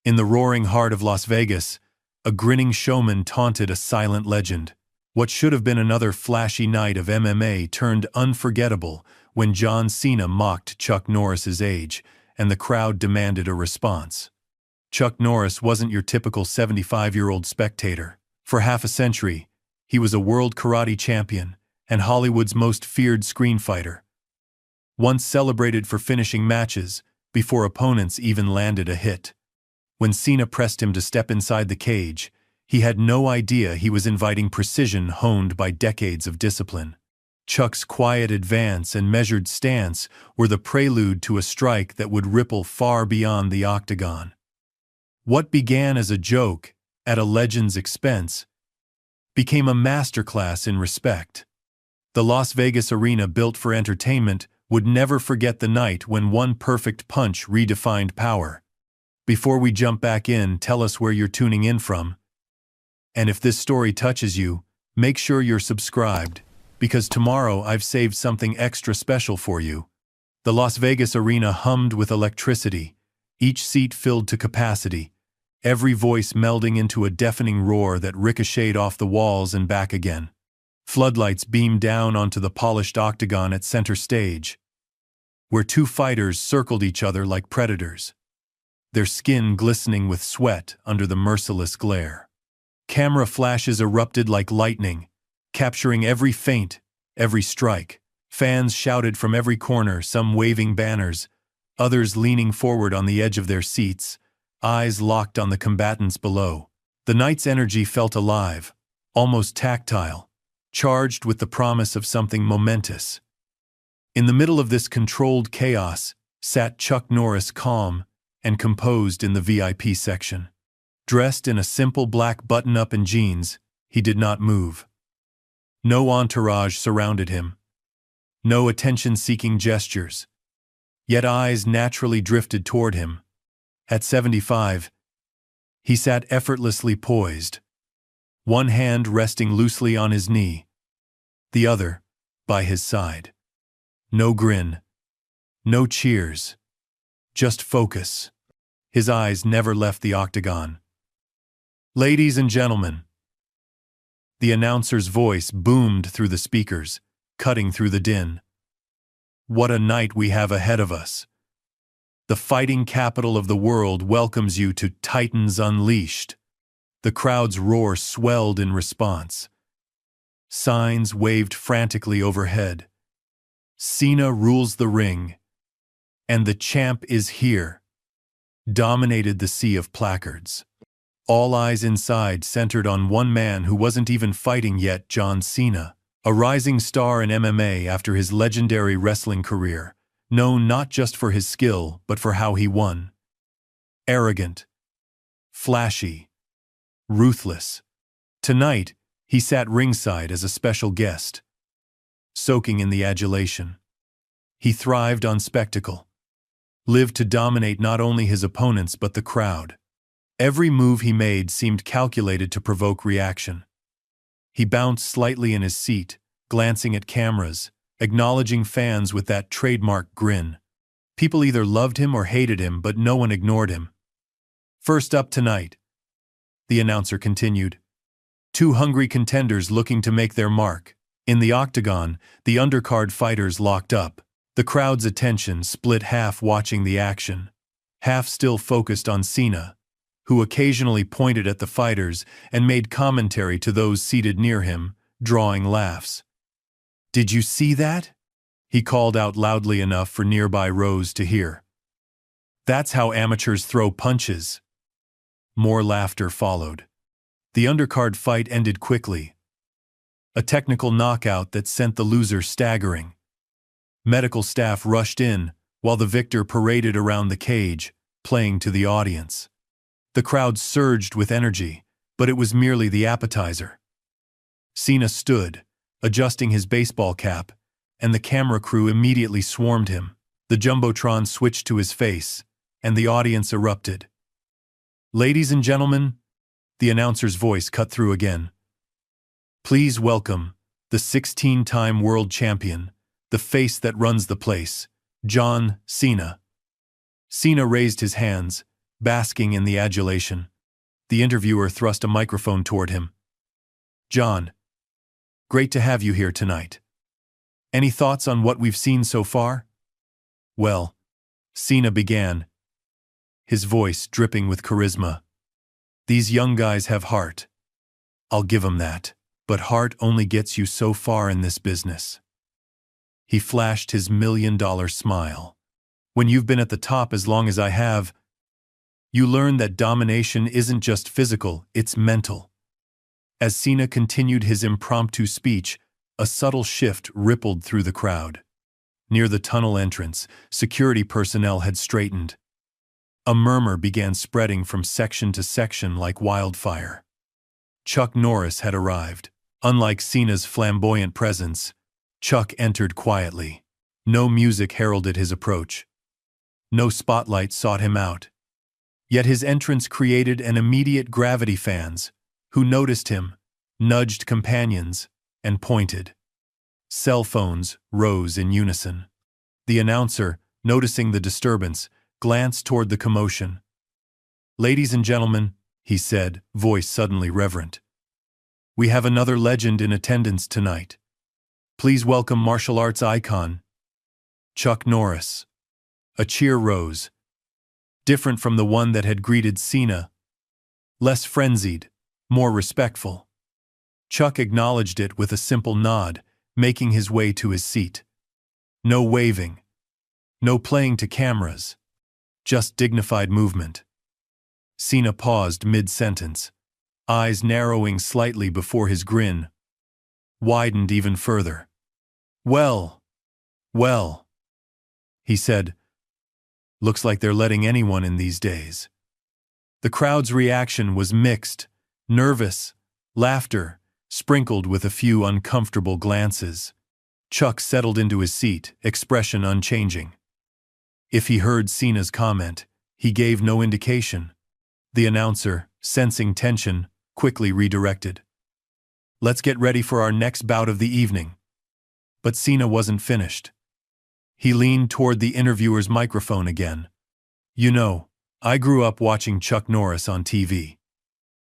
In the roaring heart of Las Vegas, a grinning showman taunted a silent legend. What should have been another flashy night of MMA turned unforgettable when John Cena mocked Chuck Norris's age, and the crowd demanded a response. Chuck Norris wasn't your typical 75-year-old spectator. For half a century, he was a world karate champion and Hollywood's most feared screen fighter. Once celebrated for finishing matches before opponents even landed a hit. When Cena pressed him to step inside the cage, he had no idea he was inviting precision honed by decades of discipline. Chuck's quiet advance and measured stance were the prelude to a strike that would ripple far beyond the octagon. What began as a joke, at a legend's expense, became a masterclass in respect. The Las Vegas arena, built for entertainment, would never forget the night when one perfect punch redefined power. Before we jump back in, tell us where you're tuning in from. And if this story touches you, make sure you're subscribed, because tomorrow I've saved something extra special for you. The Las Vegas arena hummed with electricity, each seat filled to capacity, every voice melding into a deafening roar that ricocheted off the walls and back again. Floodlights beamed down onto the polished octagon at center stage, where two fighters circled each other like predators, their skin glistening with sweat under the merciless glare. Camera flashes erupted like lightning, capturing every feint, every strike. Fans shouted from every corner, some waving banners, others leaning forward on the edge of their seats, eyes locked on the combatants below. The night's energy felt alive, almost tactile, charged with the promise of something momentous. In the middle of this controlled chaos sat Chuck Norris, calm and composed in the VIP section. Dressed in a simple black button-up and jeans, he did not move. No entourage surrounded him. No attention-seeking gestures. Yet eyes naturally drifted toward him. At 75, he sat effortlessly poised, one hand resting loosely on his knee, the other by his side. No grin, no cheers, just focus. His eyes never left the octagon. "Ladies and gentlemen," the announcer's voice boomed through the speakers, cutting through the din. "What a night we have ahead of us. The fighting capital of the world welcomes you to Titans Unleashed." The crowd's roar swelled in response. Signs waved frantically overhead. "Cena rules the ring, and the champ is here," dominated the sea of placards. All eyes inside centered on one man who wasn't even fighting yet, John Cena, a rising star in MMA after his legendary wrestling career, known not just for his skill but for how he won. Arrogant, flashy, ruthless. Tonight, he sat ringside as a special guest, soaking in the adulation. He thrived on spectacle, lived to dominate not only his opponents but the crowd. Every move he made seemed calculated to provoke reaction. He bounced slightly in his seat, glancing at cameras, acknowledging fans with that trademark grin. People either loved him or hated him, but no one ignored him. "First up tonight," the announcer continued, "two hungry contenders looking to make their mark." In the octagon, the undercard fighters locked up. The crowd's attention split, half watching the action, half still focused on Cena, who occasionally pointed at the fighters and made commentary to those seated near him, drawing laughs. "Did you see that?" he called out loudly enough for nearby rows to hear. "That's how amateurs throw punches." More laughter followed. The undercard fight ended quickly. A technical knockout that sent the loser staggering. Medical staff rushed in, while the victor paraded around the cage, playing to the audience. The crowd surged with energy, but it was merely the appetizer. Cena stood, adjusting his baseball cap, and the camera crew immediately swarmed him. The jumbotron switched to his face, and the audience erupted. "Ladies and gentlemen," the announcer's voice cut through again, "please welcome the 16-time world champion, the face that runs the place, John Cena." Cena raised his hands, basking in the adulation. The interviewer thrust a microphone toward him. "John, great to have you here tonight. Any thoughts on what we've seen so far?" "Well," Cena began, his voice dripping with charisma, "these young guys have heart. I'll give 'em that. But heart only gets you so far in this business." He flashed his $1,000,000 smile. "When you've been at the top as long as I have, you learn that domination isn't just physical, it's mental." As Cena continued his impromptu speech, a subtle shift rippled through the crowd. Near the tunnel entrance, security personnel had straightened. A murmur began spreading from section to section like wildfire. Chuck Norris had arrived. Unlike Cena's flamboyant presence, Chuck entered quietly. No music heralded his approach. No spotlight sought him out. Yet his entrance created an immediate gravity. Fans, who noticed him, nudged companions, and pointed. Cell phones rose in unison. The announcer, noticing the disturbance, glanced toward the commotion. "Ladies and gentlemen," he said, voice suddenly reverent, "we have another legend in attendance tonight. Please welcome martial arts icon, Chuck Norris." A cheer rose, different from the one that had greeted Cena. Less frenzied, more respectful. Chuck acknowledged it with a simple nod, making his way to his seat. No waving. No playing to cameras. Just dignified movement. Cena paused mid-sentence, eyes narrowing slightly before his grin widened even further. Well, he said. "Looks like they're letting anyone in these days." The crowd's reaction was mixed, nervous, laughter, sprinkled with a few uncomfortable glances. Chuck settled into his seat, expression unchanging. If he heard Cena's comment, he gave no indication. The announcer, sensing tension, quickly redirected. "Let's get ready for our next bout of the evening." But Cena wasn't finished. He leaned toward the interviewer's microphone again. "You know, I grew up watching Chuck Norris on TV.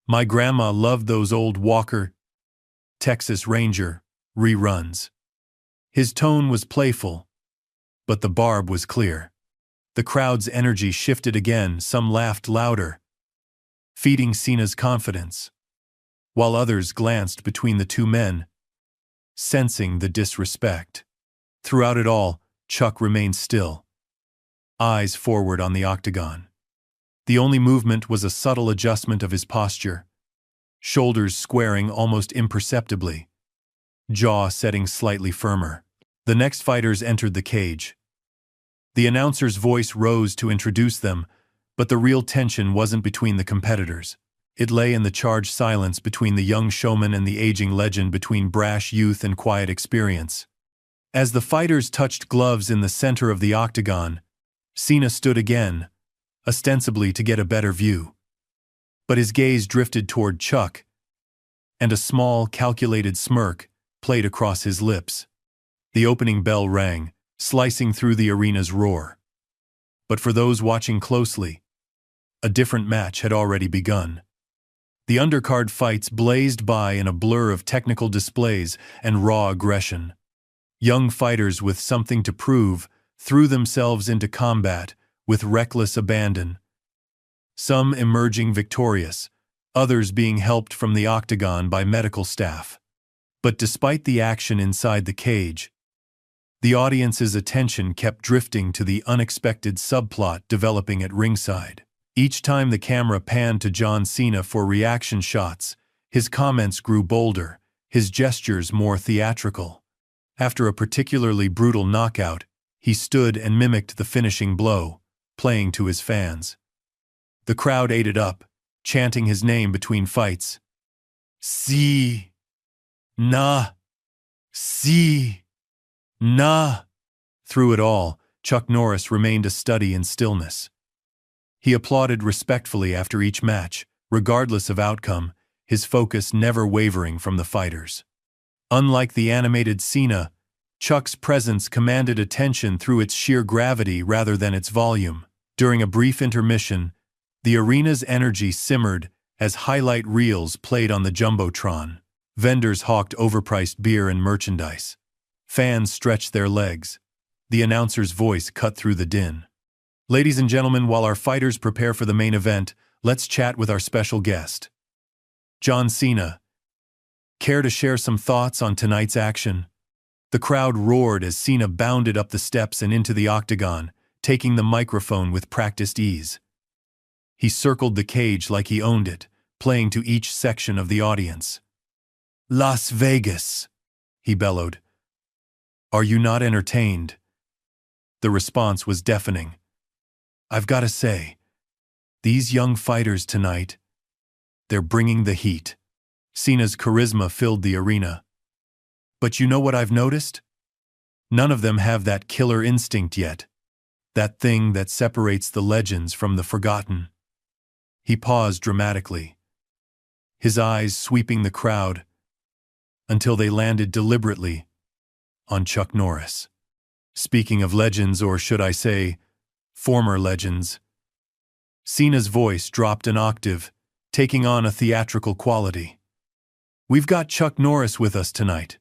My grandma loved those old Walker, Texas Ranger reruns." His tone was playful, but the barb was clear. The crowd's energy shifted again, some laughed louder, feeding Cena's confidence, while others glanced between the two men, sensing the disrespect. Throughout it all, Chuck remained still, eyes forward on the octagon. The only movement was a subtle adjustment of his posture, shoulders squaring almost imperceptibly, jaw setting slightly firmer. The next fighters entered the cage. The announcer's voice rose to introduce them, but the real tension wasn't between the competitors. It lay in the charged silence between the young showman and the aging legend, between brash youth and quiet experience. As the fighters touched gloves in the center of the octagon, Cena stood again, ostensibly to get a better view. But his gaze drifted toward Chuck, and a small, calculated smirk played across his lips. The opening bell rang, slicing through the arena's roar. But for those watching closely, a different match had already begun. The undercard fights blazed by in a blur of technical displays and raw aggression. Young fighters with something to prove threw themselves into combat with reckless abandon. Some emerging victorious, others being helped from the octagon by medical staff. But despite the action inside the cage, the audience's attention kept drifting to the unexpected subplot developing at ringside. Each time the camera panned to John Cena for reaction shots, his comments grew bolder, his gestures more theatrical. After a particularly brutal knockout, he stood and mimicked the finishing blow, playing to his fans. The crowd ate it up, chanting his name between fights. Cena! Cena! Through it all, Chuck Norris remained a study in stillness. He applauded respectfully after each match, regardless of outcome, his focus never wavering from the fighters. Unlike the animated Cena, Chuck's presence commanded attention through its sheer gravity rather than its volume. During a brief intermission, The arena's energy simmered as highlight reels played on the jumbotron. Vendors hawked overpriced beer and merchandise. Fans stretched their legs. The announcer's voice cut through the din. Ladies and gentlemen, while our fighters prepare for the main event, let's chat with our special guest, John Cena. Care to share some thoughts on tonight's action? The crowd roared as Cena bounded up the steps and into the octagon, taking the microphone with practiced ease. He circled the cage like he owned it, playing to each section of the audience. Las Vegas, he bellowed. Are you not entertained? The response was deafening. I've got to say, these young fighters tonight, they're bringing the heat. Cena's charisma filled the arena. But you know what I've noticed? None of them have that killer instinct yet. That thing that separates the legends from the forgotten. He paused dramatically, his eyes sweeping the crowd until they landed deliberately on Chuck Norris. Speaking of legends, or should I say, former legends, Cena's voice dropped an octave, taking on a theatrical quality. We've got Chuck Norris with us tonight.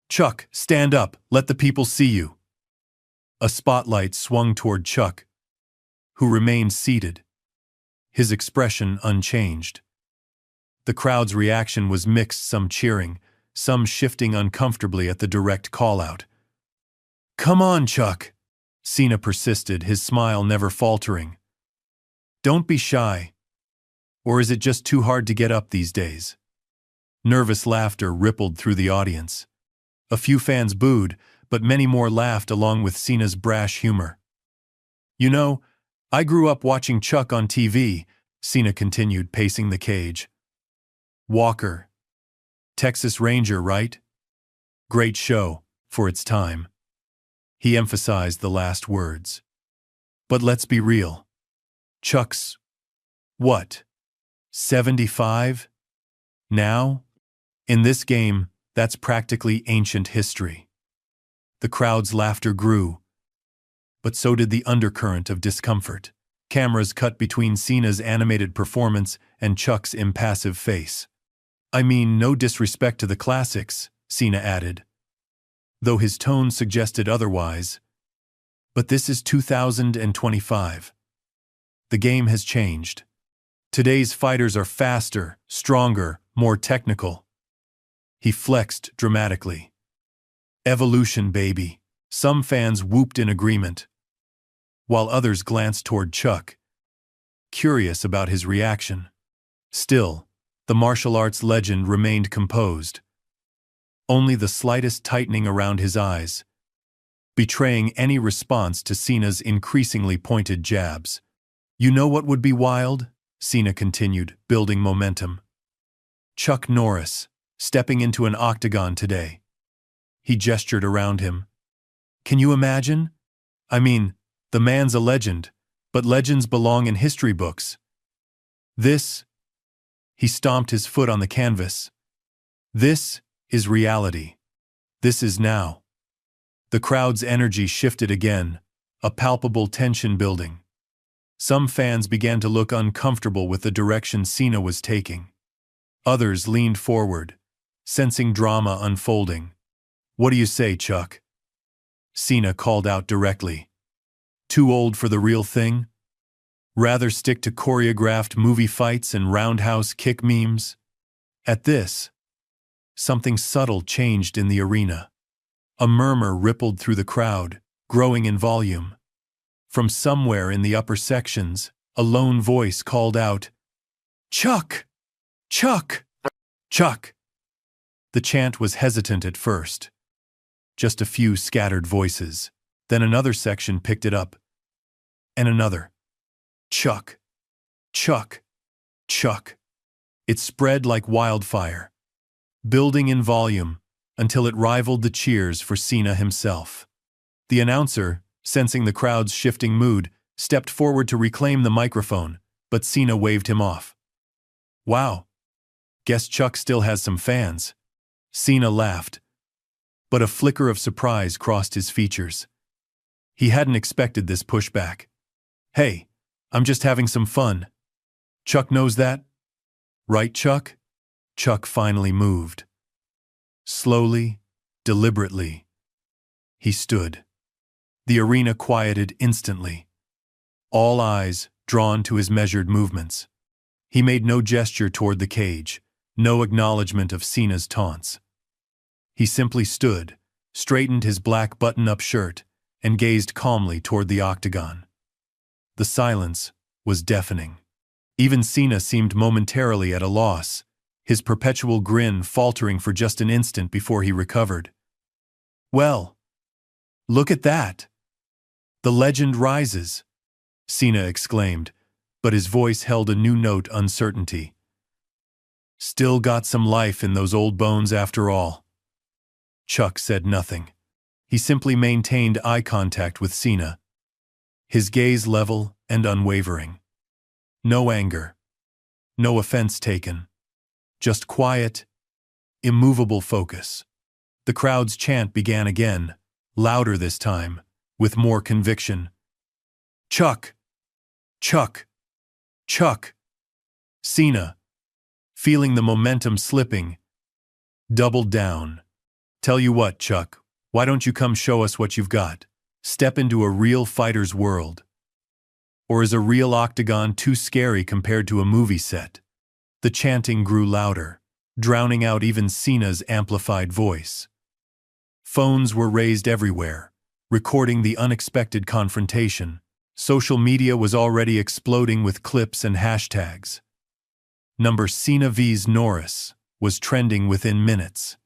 Chuck, stand up, let the people see you. A spotlight swung toward Chuck, who remained seated, his expression unchanged. The crowd's reaction was mixed, some cheering, some shifting uncomfortably at the direct call-out. Come on, Chuck, Cena persisted, his smile never faltering. Don't be shy. Or is it just too hard to get up these days? Nervous laughter rippled through the audience. A few fans booed, but many more laughed along with Cena's brash humor. You know, I grew up watching Chuck on TV, Cena continued, pacing the cage. Walker. Texas Ranger, right? Great show, for its time. He emphasized the last words. But let's be real. Chuck's, what, 75? Now? In this game, that's practically ancient history. The crowd's laughter grew, but so did the undercurrent of discomfort. Cameras cut between Cena's animated performance and Chuck's impassive face. I mean, no disrespect to the classics, Cena added, though his tone suggested otherwise. But this is 2025. The game has changed. Today's fighters are faster, stronger, more technical. He flexed dramatically. Evolution, baby. Some fans whooped in agreement, while others glanced toward Chuck, curious about his reaction. Still, the martial arts legend remained composed, only the slightest tightening around his eyes, betraying any response to Cena's increasingly pointed jabs. You know what would be wild? Cena continued, building momentum. Chuck Norris, stepping into an octagon today. He gestured around him. Can you imagine? I mean, the man's a legend, but legends belong in history books. This, he stomped his foot on the canvas. This is reality. This is now. The crowd's energy shifted again, a palpable tension building. Some fans began to look uncomfortable with the direction Cena was taking. Others leaned forward, sensing drama unfolding. What do you say, Chuck? Cena called out directly. Too old for the real thing? Rather stick to choreographed movie fights and roundhouse kick memes? At this, something subtle changed in the arena. A murmur rippled through the crowd, growing in volume. From somewhere in the upper sections, a lone voice called out, Chuck! Chuck! Chuck! The chant was hesitant at first. Just a few scattered voices. Then another section picked it up. And another. Chuck! Chuck! Chuck! It spread like wildfire, building in volume until it rivaled the cheers for Cena himself. The announcer, sensing the crowd's shifting mood, stepped forward to reclaim the microphone, but Cena waved him off. Wow. Guess Chuck still has some fans. Cena laughed, but a flicker of surprise crossed his features. He hadn't expected this pushback. Hey, I'm just having some fun, Chuck knows that? Right, Chuck? Chuck finally moved. Slowly, deliberately. He stood. The arena quieted instantly. All eyes drawn to his measured movements. He made no gesture toward the cage, no acknowledgement of Cena's taunts. He simply stood, straightened his black button-up shirt, and gazed calmly toward the octagon. The silence was deafening. Even Cena seemed momentarily at a loss, his perpetual grin faltering for just an instant before he recovered. "Well, look at that! The legend rises," Cena exclaimed, but his voice held a new note: uncertainty. "Still got some life in those old bones after all." Chuck said nothing. He simply maintained eye contact with Cena, his gaze level and unwavering. No anger, no offense taken, just quiet, immovable focus. The crowd's chant began again, louder this time, with more conviction. "Chuck! Chuck! Chuck!" Cena, feeling the momentum slipping, doubled down. "Tell you what, Chuck, why don't you come show us what you've got? Step into a real fighter's world. Or is a real octagon too scary compared to a movie set?" The chanting grew louder, drowning out even Cena's amplified voice. Phones were raised everywhere, recording the unexpected confrontation. Social media was already exploding with clips and hashtags. Cena vs Norris was trending within minutes.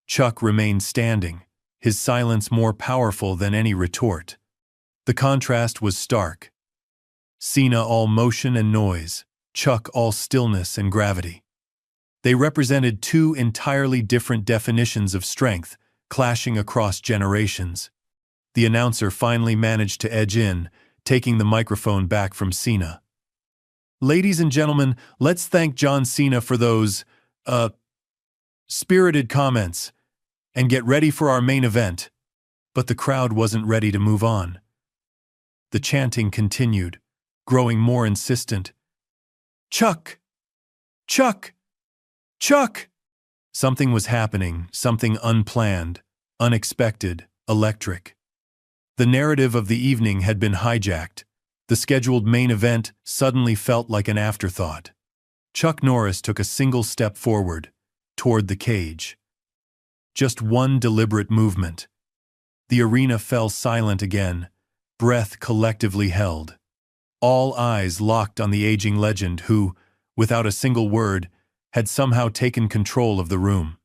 Chuck remained standing, his silence more powerful than any retort. The contrast was stark. Cena all motion and noise, Chuck all stillness and gravity. They represented two entirely different definitions of strength, clashing across generations. The announcer finally managed to edge in, taking the microphone back from Cena. "Ladies and gentlemen, let's thank John Cena for those, spirited comments, and get ready for our main event." But the crowd wasn't ready to move on. The chanting continued, growing more insistent. "Chuck! Chuck! Chuck!" Something was happening, something unplanned, unexpected, electric. The narrative of the evening had been hijacked. The scheduled main event suddenly felt like an afterthought. Chuck Norris took a single step forward, toward the cage. Just one deliberate movement. The arena fell silent again, breath collectively held. All eyes locked on the aging legend who, without a single word, had somehow taken control of the room.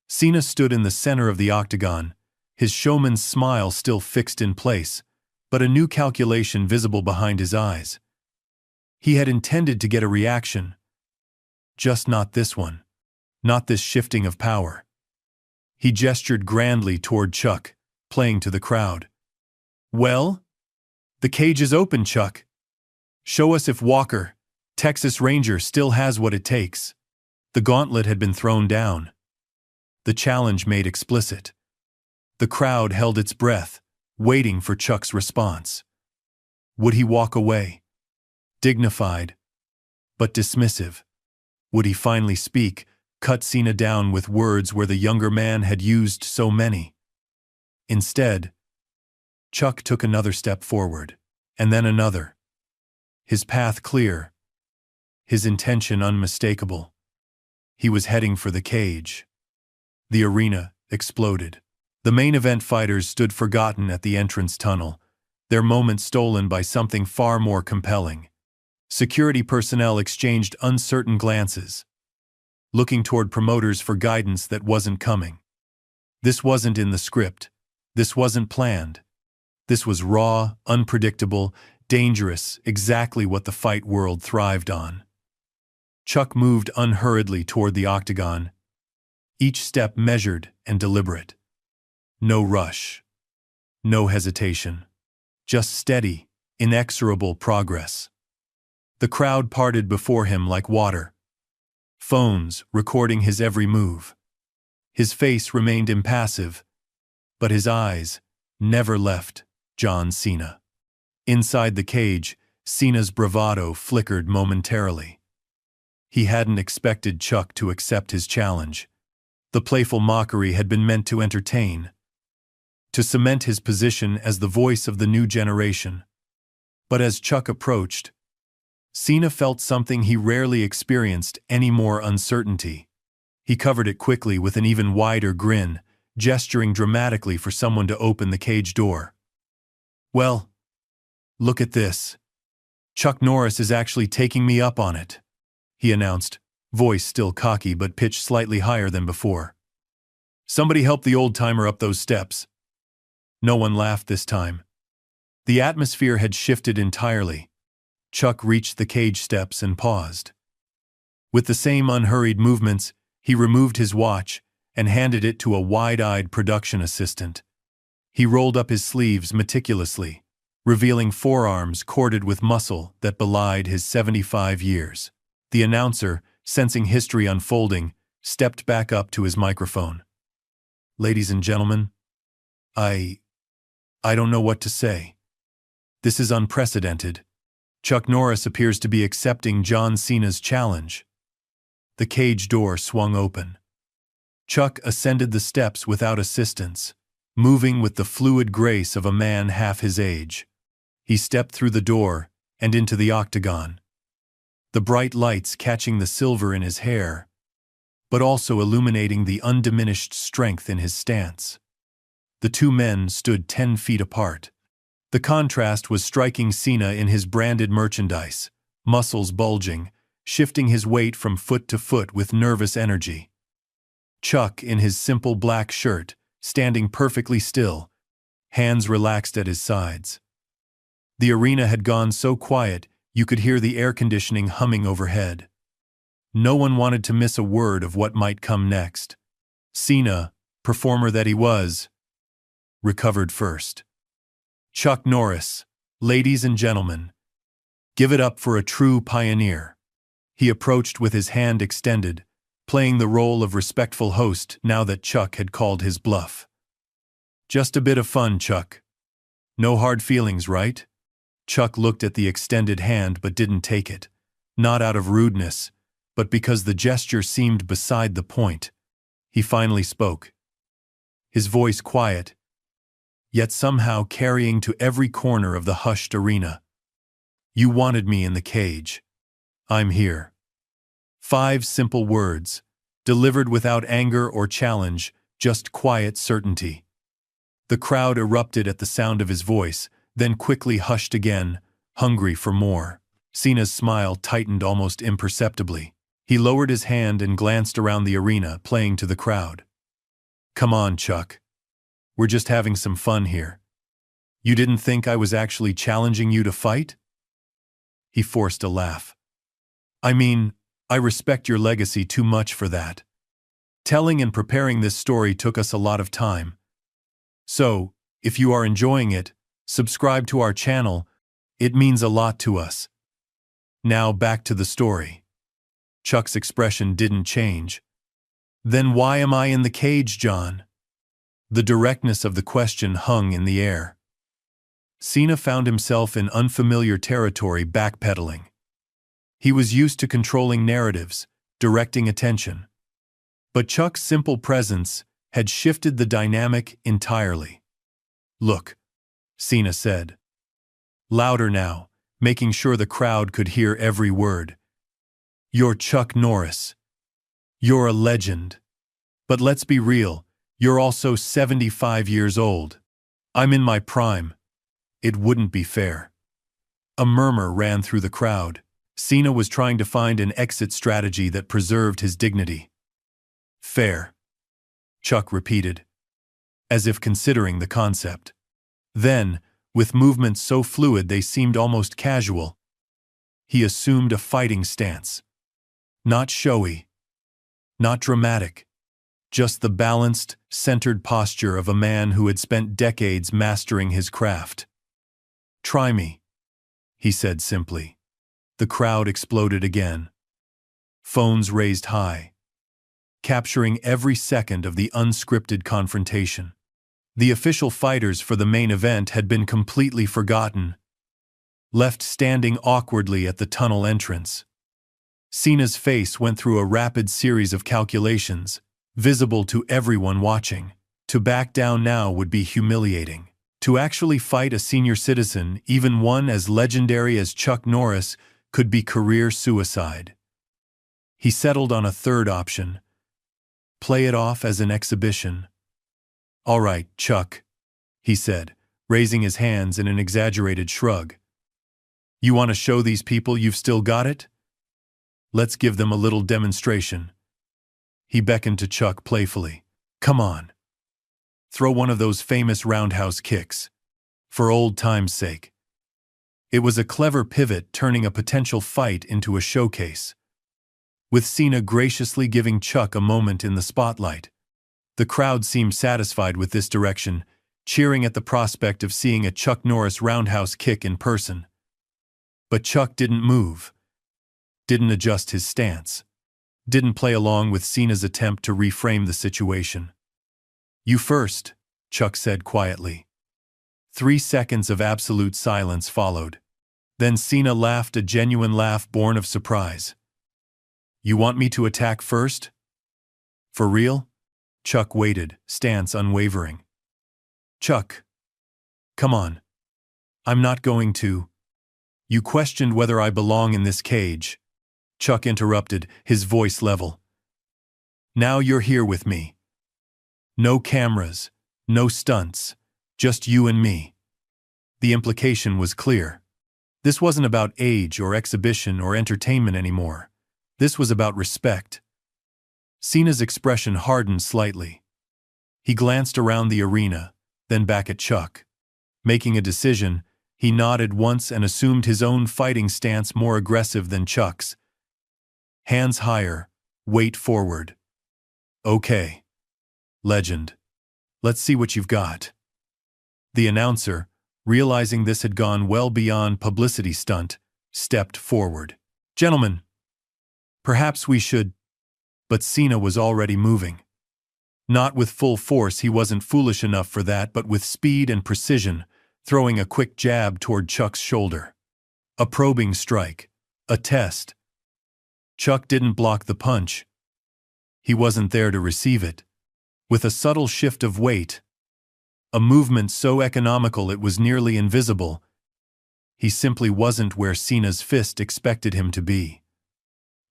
Cena stood in the center of the octagon, his showman's smile still fixed in place, but a new calculation visible behind his eyes. He had intended to get a reaction. Just not this one. Not this shifting of power. He gestured grandly toward Chuck, playing to the crowd. "Well? The cage is open, Chuck. Show us if Walker, Texas Ranger, still has what it takes." The gauntlet had been thrown down. The challenge made explicit. The crowd held its breath, waiting for Chuck's response. Would he walk away? Dignified, but dismissive. Would he finally speak, cut Cena down with words where the younger man had used so many? Instead, Chuck took another step forward, and then another. His path clear, his intention unmistakable. He was heading for the cage. The arena exploded. The main event fighters stood forgotten at the entrance tunnel, their moment stolen by something far more compelling. Security personnel exchanged uncertain glances, looking toward promoters for guidance that wasn't coming. This wasn't in the script. This wasn't planned. This was raw, unpredictable, dangerous, exactly what the fight world thrived on. Chuck moved unhurriedly toward the octagon, each step measured and deliberate. No rush, no hesitation, just steady, inexorable progress. The crowd parted before him like water, phones recording his every move. His face remained impassive, but his eyes never left John Cena. Inside the cage, Cena's bravado flickered momentarily. He hadn't expected Chuck to accept his challenge. The playful mockery had been meant to entertain, to cement his position as the voice of the new generation. But as Chuck approached, Cena felt something he rarely experienced any more: uncertainty. He covered it quickly with an even wider grin, gesturing dramatically for someone to open the cage door. "Well, look at this. Chuck Norris is actually taking me up on it," he announced, voice still cocky but pitched slightly higher than before. "Somebody help the old-timer up those steps." No one laughed this time. The atmosphere had shifted entirely. Chuck reached the cage steps and paused. With the same unhurried movements, he removed his watch and handed it to a wide-eyed production assistant. He rolled up his sleeves meticulously, revealing forearms corded with muscle that belied his 75 years. The announcer, sensing history unfolding, stepped back up to his microphone. "Ladies and gentlemen, I don't know what to say. This is unprecedented. Chuck Norris appears to be accepting John Cena's challenge." The cage door swung open. Chuck ascended the steps without assistance, moving with the fluid grace of a man half his age. He stepped through the door and into the octagon, the bright lights catching the silver in his hair, but also illuminating the undiminished strength in his stance. The two men stood 10 feet apart. The contrast was striking. Cena in his branded merchandise, muscles bulging, shifting his weight from foot to foot with nervous energy. Chuck in his simple black shirt, standing perfectly still, hands relaxed at his sides. The arena had gone so quiet you could hear the air conditioning humming overhead. No one wanted to miss a word of what might come next. Cena, performer that he was, recovered first. "Chuck Norris, ladies and gentlemen, give it up for a true pioneer." He approached with his hand extended, playing the role of respectful host now that Chuck had called his bluff. "Just a bit of fun, Chuck. No hard feelings, right?" Chuck looked at the extended hand but didn't take it, not out of rudeness, but because the gesture seemed beside the point. He finally spoke, his voice quiet, yet somehow carrying to every corner of the hushed arena. "You wanted me in the cage. I'm here." 5 simple words, delivered without anger or challenge, just quiet certainty. The crowd erupted at the sound of his voice, then quickly hushed again, hungry for more. Cena's smile tightened almost imperceptibly. He lowered his hand and glanced around the arena, playing to the crowd. "Come on, Chuck. We're just having some fun here. You didn't think I was actually challenging you to fight?" He forced a laugh. "I mean, I respect your legacy too much for that. Telling and preparing this story took us a lot of time. So, if you are enjoying it, subscribe to our channel. It means a lot to us." Now back to the story. Chuck's expression didn't change. "Then why am I in the cage, John?" The directness of the question hung in the air. Cena found himself in unfamiliar territory, backpedaling. He was used to controlling narratives, directing attention. But Chuck's simple presence had shifted the dynamic entirely. "Look," Cena said. Louder now, making sure the crowd could hear every word. "You're Chuck Norris. You're a legend. But let's be real, you're also 75 years old. I'm in my prime. It wouldn't be fair." A murmur ran through the crowd. Cena was trying to find an exit strategy that preserved his dignity. "Fair," Chuck repeated, as if considering the concept. Then, with movements so fluid they seemed almost casual, he assumed a fighting stance. Not showy, not dramatic, just the balanced, centered posture of a man who had spent decades mastering his craft. "Try me," he said simply. The crowd exploded again. Phones raised high, capturing every second of the unscripted confrontation. The official fighters for the main event had been completely forgotten, left standing awkwardly at the tunnel entrance. Cena's face went through a rapid series of calculations, visible to everyone watching. To back down now would be humiliating. To actually fight a senior citizen, even one as legendary as Chuck Norris, could be career suicide. He settled on a third option. Play it off as an exhibition. "All right, Chuck," he said, raising his hands in an exaggerated shrug. "You want to show these people you've still got it? Let's give them a little demonstration." He beckoned to Chuck playfully. "Come on. Throw one of those famous roundhouse kicks. For old time's sake." It was a clever pivot, turning a potential fight into a showcase. With Cena graciously giving Chuck a moment in the spotlight. The crowd seemed satisfied with this direction, cheering at the prospect of seeing a Chuck Norris roundhouse kick in person. But Chuck didn't move, didn't adjust his stance, didn't play along with Cena's attempt to reframe the situation. "You first," Chuck said quietly. 3 seconds of absolute silence followed. Then Cena laughed, a genuine laugh born of surprise. "You want me to attack first? For real?" Chuck waited, stance unwavering. "Chuck, come on. I'm not going to." "You questioned whether I belong in this cage," Chuck interrupted, his voice level. "Now you're here with me. No cameras, no stunts, just you and me." The implication was clear. This wasn't about age or exhibition or entertainment anymore. This was about respect. Cena's expression hardened slightly. He glanced around the arena, then back at Chuck. Making a decision, he nodded once and assumed his own fighting stance, more aggressive than Chuck's. Hands higher, weight forward. "Okay. Legend. Let's see what you've got." The announcer, realizing this had gone well beyond publicity stunt, stepped forward. "Gentlemen, perhaps we should—" But Cena was already moving. Not with full force, he wasn't foolish enough for that, but with speed and precision, throwing a quick jab toward Chuck's shoulder. A probing strike. A test. Chuck didn't block the punch. He wasn't there to receive it. With a subtle shift of weight, a movement so economical it was nearly invisible, he simply wasn't where Cena's fist expected him to be.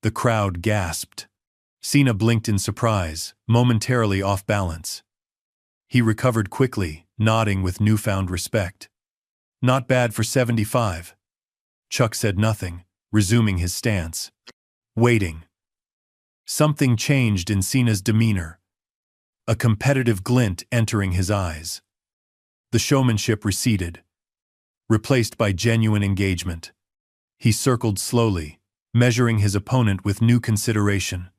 The crowd gasped. Cena blinked in surprise, momentarily off balance. He recovered quickly, nodding with newfound respect. "Not bad for 75. Chuck said nothing, resuming his stance. Waiting. Something changed in Cena's demeanor. A competitive glint entering his eyes. The showmanship receded, replaced by genuine engagement. He circled slowly, measuring his opponent with new consideration.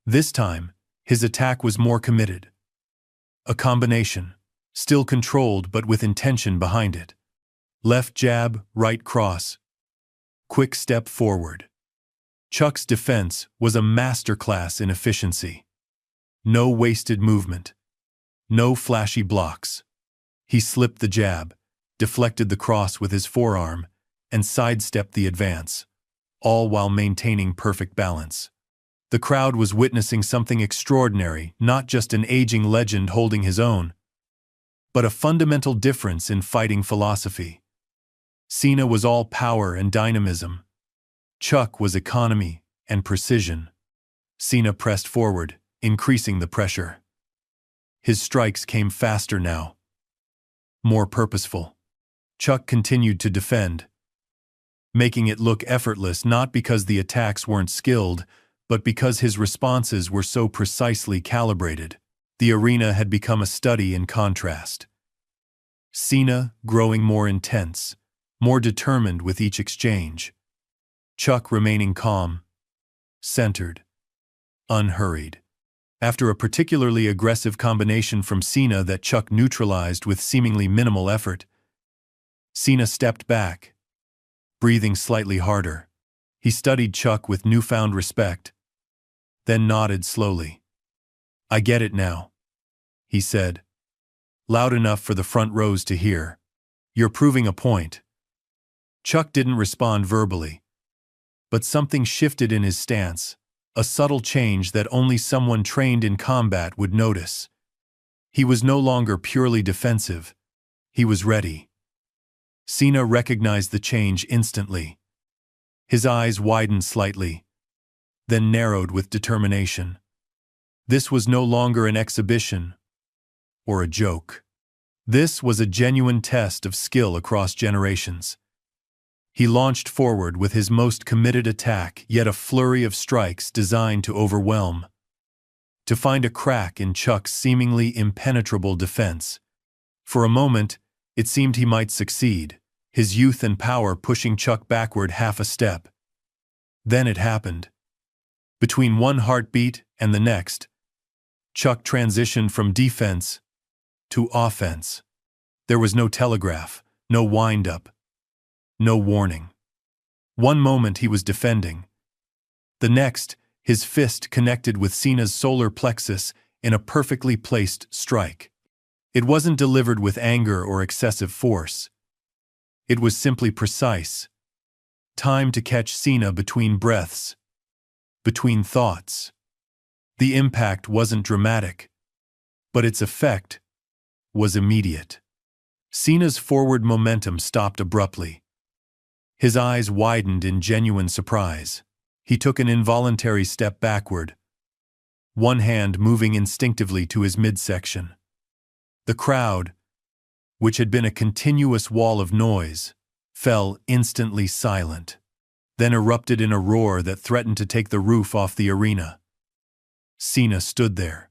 This time, his attack was more committed. A combination, still controlled but with intention behind it. Left jab, right cross. Quick step forward. Chuck's defense was a masterclass in efficiency. No wasted movement. No flashy blocks. He slipped the jab, deflected the cross with his forearm, and sidestepped the advance, all while maintaining perfect balance. The crowd was witnessing something extraordinary, not just an aging legend holding his own, but a fundamental difference in fighting philosophy. Cena was all power and dynamism. Chuck was economy and precision. Cena pressed forward, increasing the pressure. His strikes came faster now, more purposeful. Chuck continued to defend, making it look effortless, not because the attacks weren't skilled, but because his responses were so precisely calibrated. The arena had become a study in contrast. Cena growing more intense, more determined with each exchange. Chuck remaining calm, centered, unhurried. After a particularly aggressive combination from Cena that Chuck neutralized with seemingly minimal effort, Cena stepped back, breathing slightly harder. He studied Chuck with newfound respect, then nodded slowly. "I get it now," he said, loud enough for the front rows to hear. "You're proving a point." Chuck didn't respond verbally. but something shifted in his stance, a subtle change that only someone trained in combat would notice. He was no longer purely defensive. He was ready. Cena recognized the change instantly. His eyes widened slightly, then narrowed with determination. This was no longer an exhibition or a joke. This was a genuine test of skill across generations. He launched forward with his most committed attack, yet a flurry of strikes designed to overwhelm, to find a crack in Chuck's seemingly impenetrable defense. For a moment, it seemed he might succeed, his youth and power pushing Chuck backward half a step. Then it happened. Between one heartbeat and the next, Chuck transitioned from defense to offense. There was no telegraph, no wind-up, no warning. One moment he was defending. The next, his fist connected with Cena's solar plexus in a perfectly placed strike. It wasn't delivered with anger or excessive force. It was simply precise. Time to catch Cena between breaths, between thoughts. The impact wasn't dramatic, but its effect was immediate. Cena's forward momentum stopped abruptly. His eyes widened in genuine surprise. He took an involuntary step backward, one hand moving instinctively to his midsection. The crowd, which had been a continuous wall of noise, fell instantly silent, then erupted in a roar that threatened to take the roof off the arena. Cena stood there,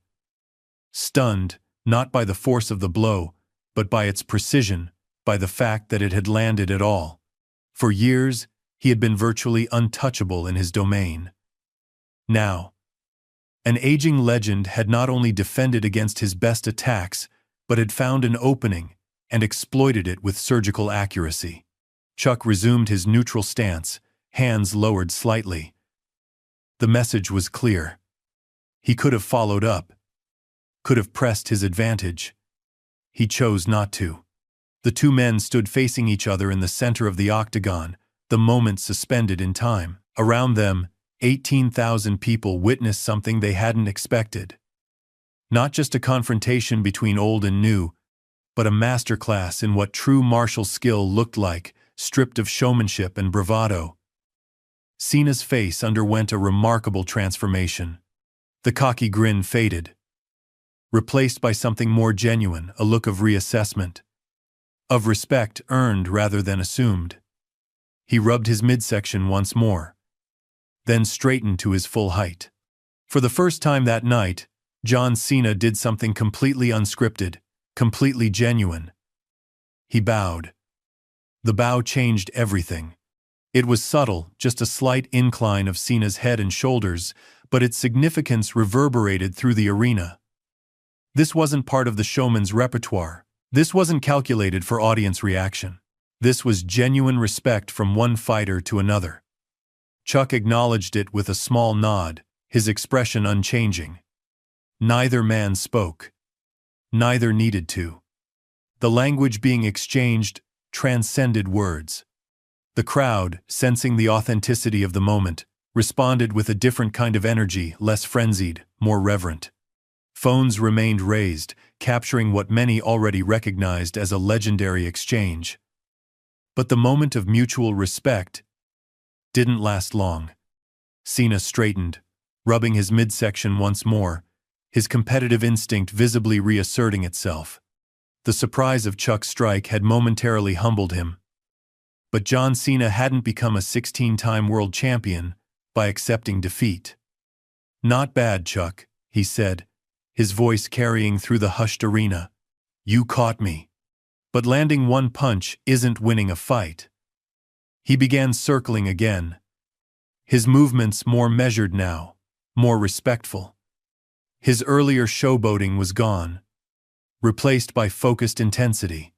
stunned, not by the force of the blow, but by its precision, by the fact that it had landed at all. For years, he had been virtually untouchable in his domain. Now, an aging legend had not only defended against his best attacks, but had found an opening and exploited it with surgical accuracy. Chuck resumed his neutral stance, hands lowered slightly. The message was clear. He could have followed up, could have pressed his advantage. He chose not to. The two men stood facing each other in the center of the octagon, the moment suspended in time. Around them, 18,000 people witnessed something they hadn't expected. Not just a confrontation between old and new, but a masterclass in what true martial skill looked like, stripped of showmanship and bravado. Cena's face underwent a remarkable transformation. The cocky grin faded, replaced by something more genuine, a look of reassessment, of respect earned rather than assumed. He rubbed his midsection once more, then straightened to his full height. For the first time that night, John Cena did something completely unscripted, completely genuine. He bowed. The bow changed everything. It was subtle, just a slight incline of Cena's head and shoulders, but its significance reverberated through the arena. This wasn't part of the showman's repertoire. This wasn't calculated for audience reaction. This was genuine respect from one fighter to another. Chuck acknowledged it with a small nod, his expression unchanging. Neither man spoke. Neither needed to. The language being exchanged transcended words. The crowd, sensing the authenticity of the moment, responded with a different kind of energy, less frenzied, more reverent. Phones remained raised, capturing what many already recognized as a legendary exchange. But the moment of mutual respect didn't last long. Cena straightened, rubbing his midsection once more, his competitive instinct visibly reasserting itself. The surprise of Chuck's strike had momentarily humbled him. But John Cena hadn't become a 16-time world champion by accepting defeat. "Not bad, Chuck," he said, his voice carrying through the hushed arena. "You caught me. But landing one punch isn't winning a fight." He began circling again, his movements more measured now, more respectful. His earlier showboating was gone, replaced by focused intensity.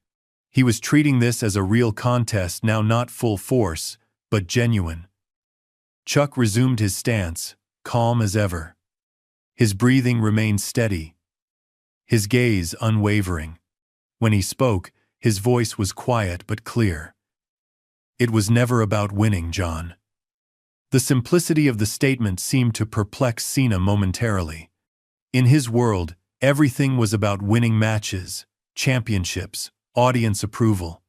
He was treating this as a real contest now, not full force, but genuine. Chuck resumed his stance, calm as ever. His breathing remained steady, his gaze unwavering. When he spoke, his voice was quiet but clear. "It was never about winning, John. The simplicity of the statement seemed to perplex Cena momentarily. In his world, everything was about winning matches, championships, audience approval.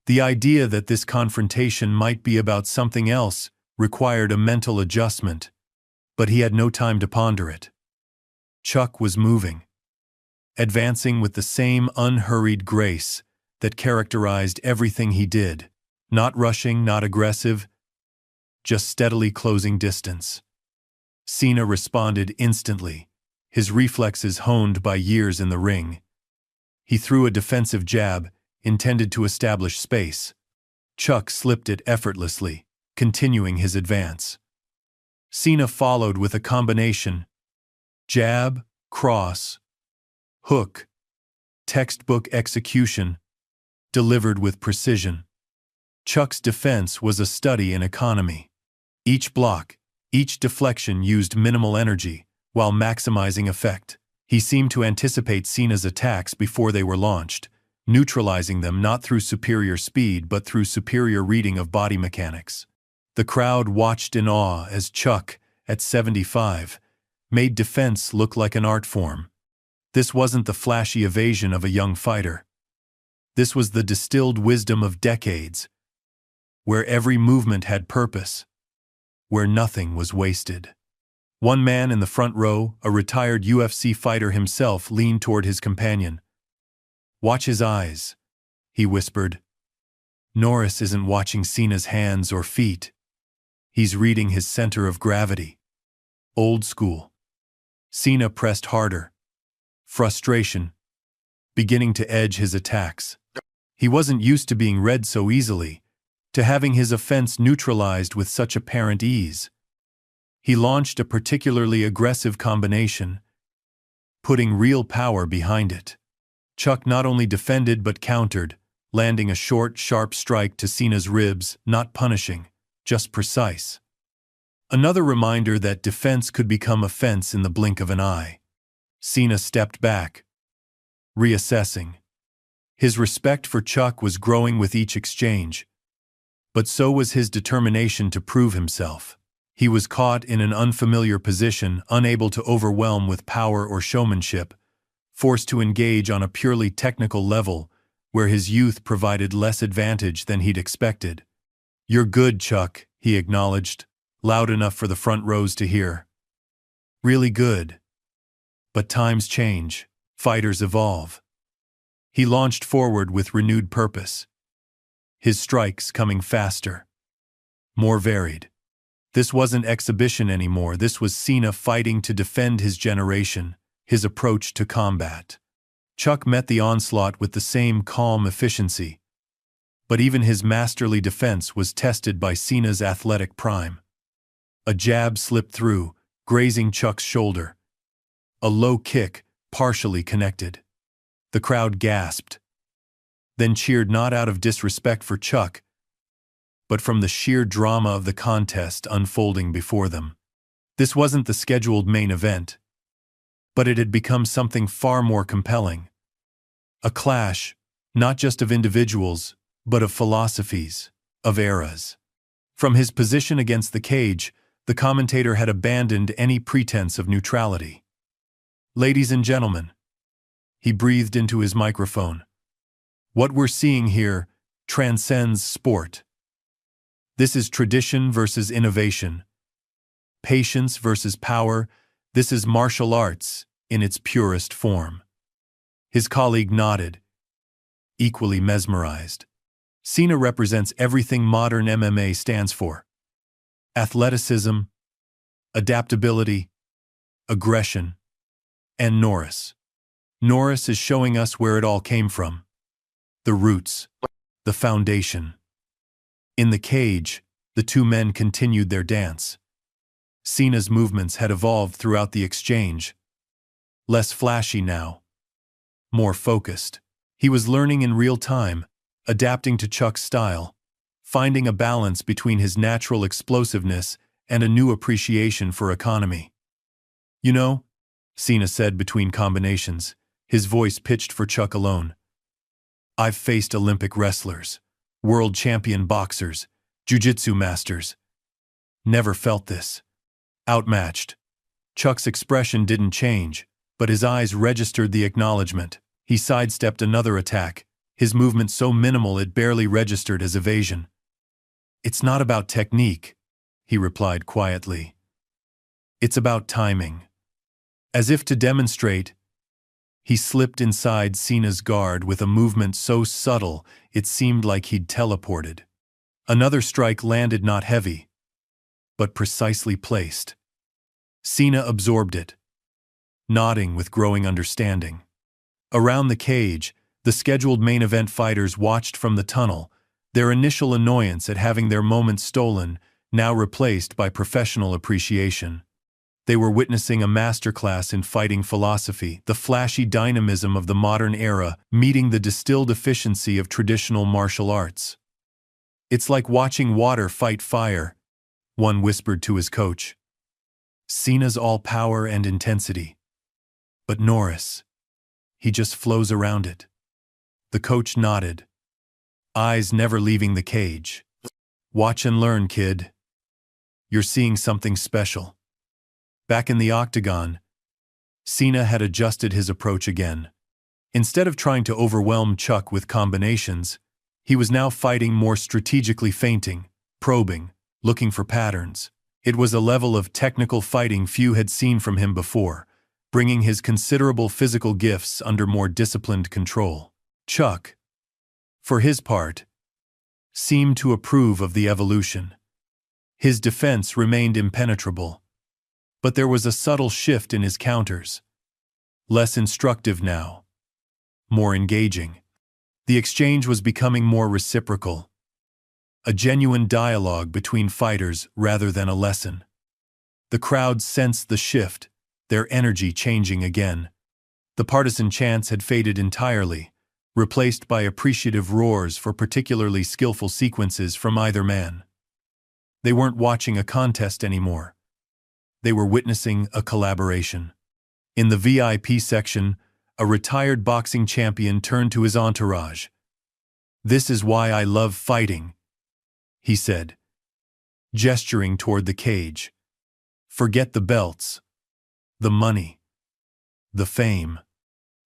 The idea that this confrontation might be about something else required a mental adjustment, but he had no time to ponder it. Chuck was moving, advancing with the same unhurried grace that characterized everything he did, not rushing, not aggressive, just steadily closing distance. Cena responded instantly, his reflexes honed by years in the ring. He threw a defensive jab, intended to establish space. Chuck slipped it effortlessly, continuing his advance. Cena followed with a combination: jab, cross, hook, textbook execution, delivered with precision. Chuck's defense was a study in economy. Each block, each deflection used minimal energy, while maximizing effect. He seemed to anticipate Cena's attacks before they were launched, neutralizing them not through superior speed but through superior reading of body mechanics. The crowd watched in awe as Chuck, at 75, made defense look like an art form. This wasn't the flashy evasion of a young fighter. This was the distilled wisdom of decades, where every movement had purpose, where nothing was wasted. One man in the front row, a retired UFC fighter himself, leaned toward his companion. "Watch his eyes," he whispered. "Norris isn't watching Cena's hands or feet. He's reading his center of gravity." Old school. Cena pressed harder, frustration beginning to edge his attacks. He wasn't used to being read so easily, to having his offense neutralized with such apparent ease. He launched a particularly aggressive combination, putting real power behind it. Chuck not only defended but countered, landing a short, sharp strike to Cena's ribs, not punishing, just precise. Another reminder that defense could become offense in the blink of an eye. Cena stepped back, reassessing. His respect for Chuck was growing with each exchange, but so was his determination to prove himself. He was caught in an unfamiliar position, unable to overwhelm with power or showmanship, forced to engage on a purely technical level where his youth provided less advantage than he'd expected. "You're good, Chuck," he acknowledged, loud enough for the front rows to hear. "Really good. But times change, fighters evolve." He launched forward with renewed purpose, his strikes coming faster, more varied. This wasn't exhibition anymore, this was Cena fighting to defend his generation, his approach to combat. Chuck met the onslaught with the same calm efficiency, but even his masterly defense was tested by Cena's athletic prime. A jab slipped through, grazing Chuck's shoulder. A low kick, partially connected. The crowd gasped, then cheered not out of disrespect for Chuck, but from the sheer drama of the contest unfolding before them. This wasn't the scheduled main event, but it had become something far more compelling. A clash, not just of individuals, but of philosophies, of eras. From his position against the cage, the commentator had abandoned any pretense of neutrality. "Ladies and gentlemen," he breathed into his microphone, "what we're seeing here transcends sport. This is tradition versus innovation, patience versus power. This is martial arts in its purest form." His colleague nodded, equally mesmerized. Cena represents everything modern MMA stands for: athleticism, adaptability, aggression, and Norris. Norris is showing us where it all came from. The roots, the foundation. In the cage, the two men continued their dance. Cena's movements had evolved throughout the exchange. Less flashy now, more focused. He was learning in real time, adapting to Chuck's style, finding a balance between his natural explosiveness and a new appreciation for economy. "You know," Cena said between combinations, his voice pitched for Chuck alone, "I've faced Olympic wrestlers, world champion boxers, jiu-jitsu masters. Never felt this. Outmatched. Chuck's expression didn't change, but his eyes registered the acknowledgement. He sidestepped another attack, his movement so minimal it barely registered as evasion. "It's not about technique," he replied quietly. "It's about timing." As if to demonstrate, he slipped inside Cena's guard with a movement so subtle it seemed like he'd teleported. Another strike landed not heavy, but precisely placed. Cena absorbed it, nodding with growing understanding. Around the cage, the scheduled main event fighters watched from the tunnel, their initial annoyance at having their moments stolen now replaced by professional appreciation. They were witnessing a masterclass in fighting philosophy, the flashy dynamism of the modern era meeting the distilled efficiency of traditional martial arts. "It's like watching water fight fire," one whispered to his coach. "Cena's all power and intensity. But Norris, he just flows around it." The coach nodded, eyes never leaving the cage. "Watch and learn, kid. You're seeing something special." Back in the octagon, Cena had adjusted his approach again. Instead of trying to overwhelm Chuck with combinations, he was now fighting more strategically, feinting, probing, looking for patterns. It was a level of technical fighting few had seen from him before, bringing his considerable physical gifts under more disciplined control. Chuck, for his part, seemed to approve of the evolution. His defense remained impenetrable, but there was a subtle shift in his counters. Less instructive now, more engaging. The exchange was becoming more reciprocal, a genuine dialogue between fighters rather than a lesson. The crowd sensed the shift, their energy changing again. The partisan chants had faded entirely, replaced by appreciative roars for particularly skillful sequences from either man. They weren't watching a contest anymore. They were witnessing a collaboration. In the VIP section, a retired boxing champion turned to his entourage. "This is why I love fighting," he said, gesturing toward the cage. "Forget the belts, the money, the fame.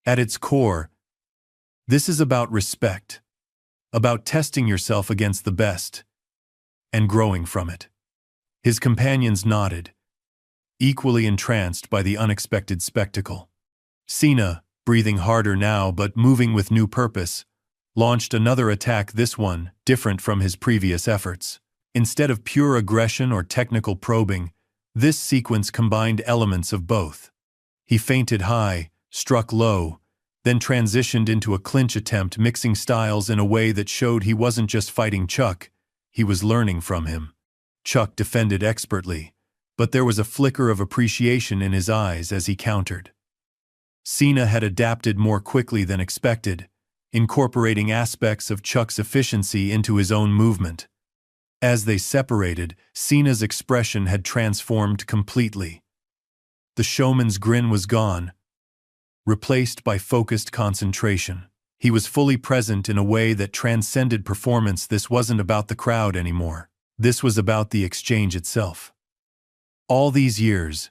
At its core, this is about respect, about testing yourself against the best, and growing from it." His companions nodded, equally entranced by the unexpected spectacle. Cena, breathing harder now but moving with new purpose, launched another attack, this one different from his previous efforts. Instead of pure aggression or technical probing, this sequence combined elements of both. He feinted high, struck low, then transitioned into a clinch attempt, mixing styles in a way that showed he wasn't just fighting Chuck, he was learning from him. Chuck defended expertly, but there was a flicker of appreciation in his eyes as he countered. Cena had adapted more quickly than expected, incorporating aspects of Chuck's efficiency into his own movement. As they separated, Cena's expression had transformed completely. The showman's grin was gone, replaced by focused concentration. He was fully present in a way that transcended performance. This wasn't about the crowd anymore. This was about the exchange itself. "All these years,"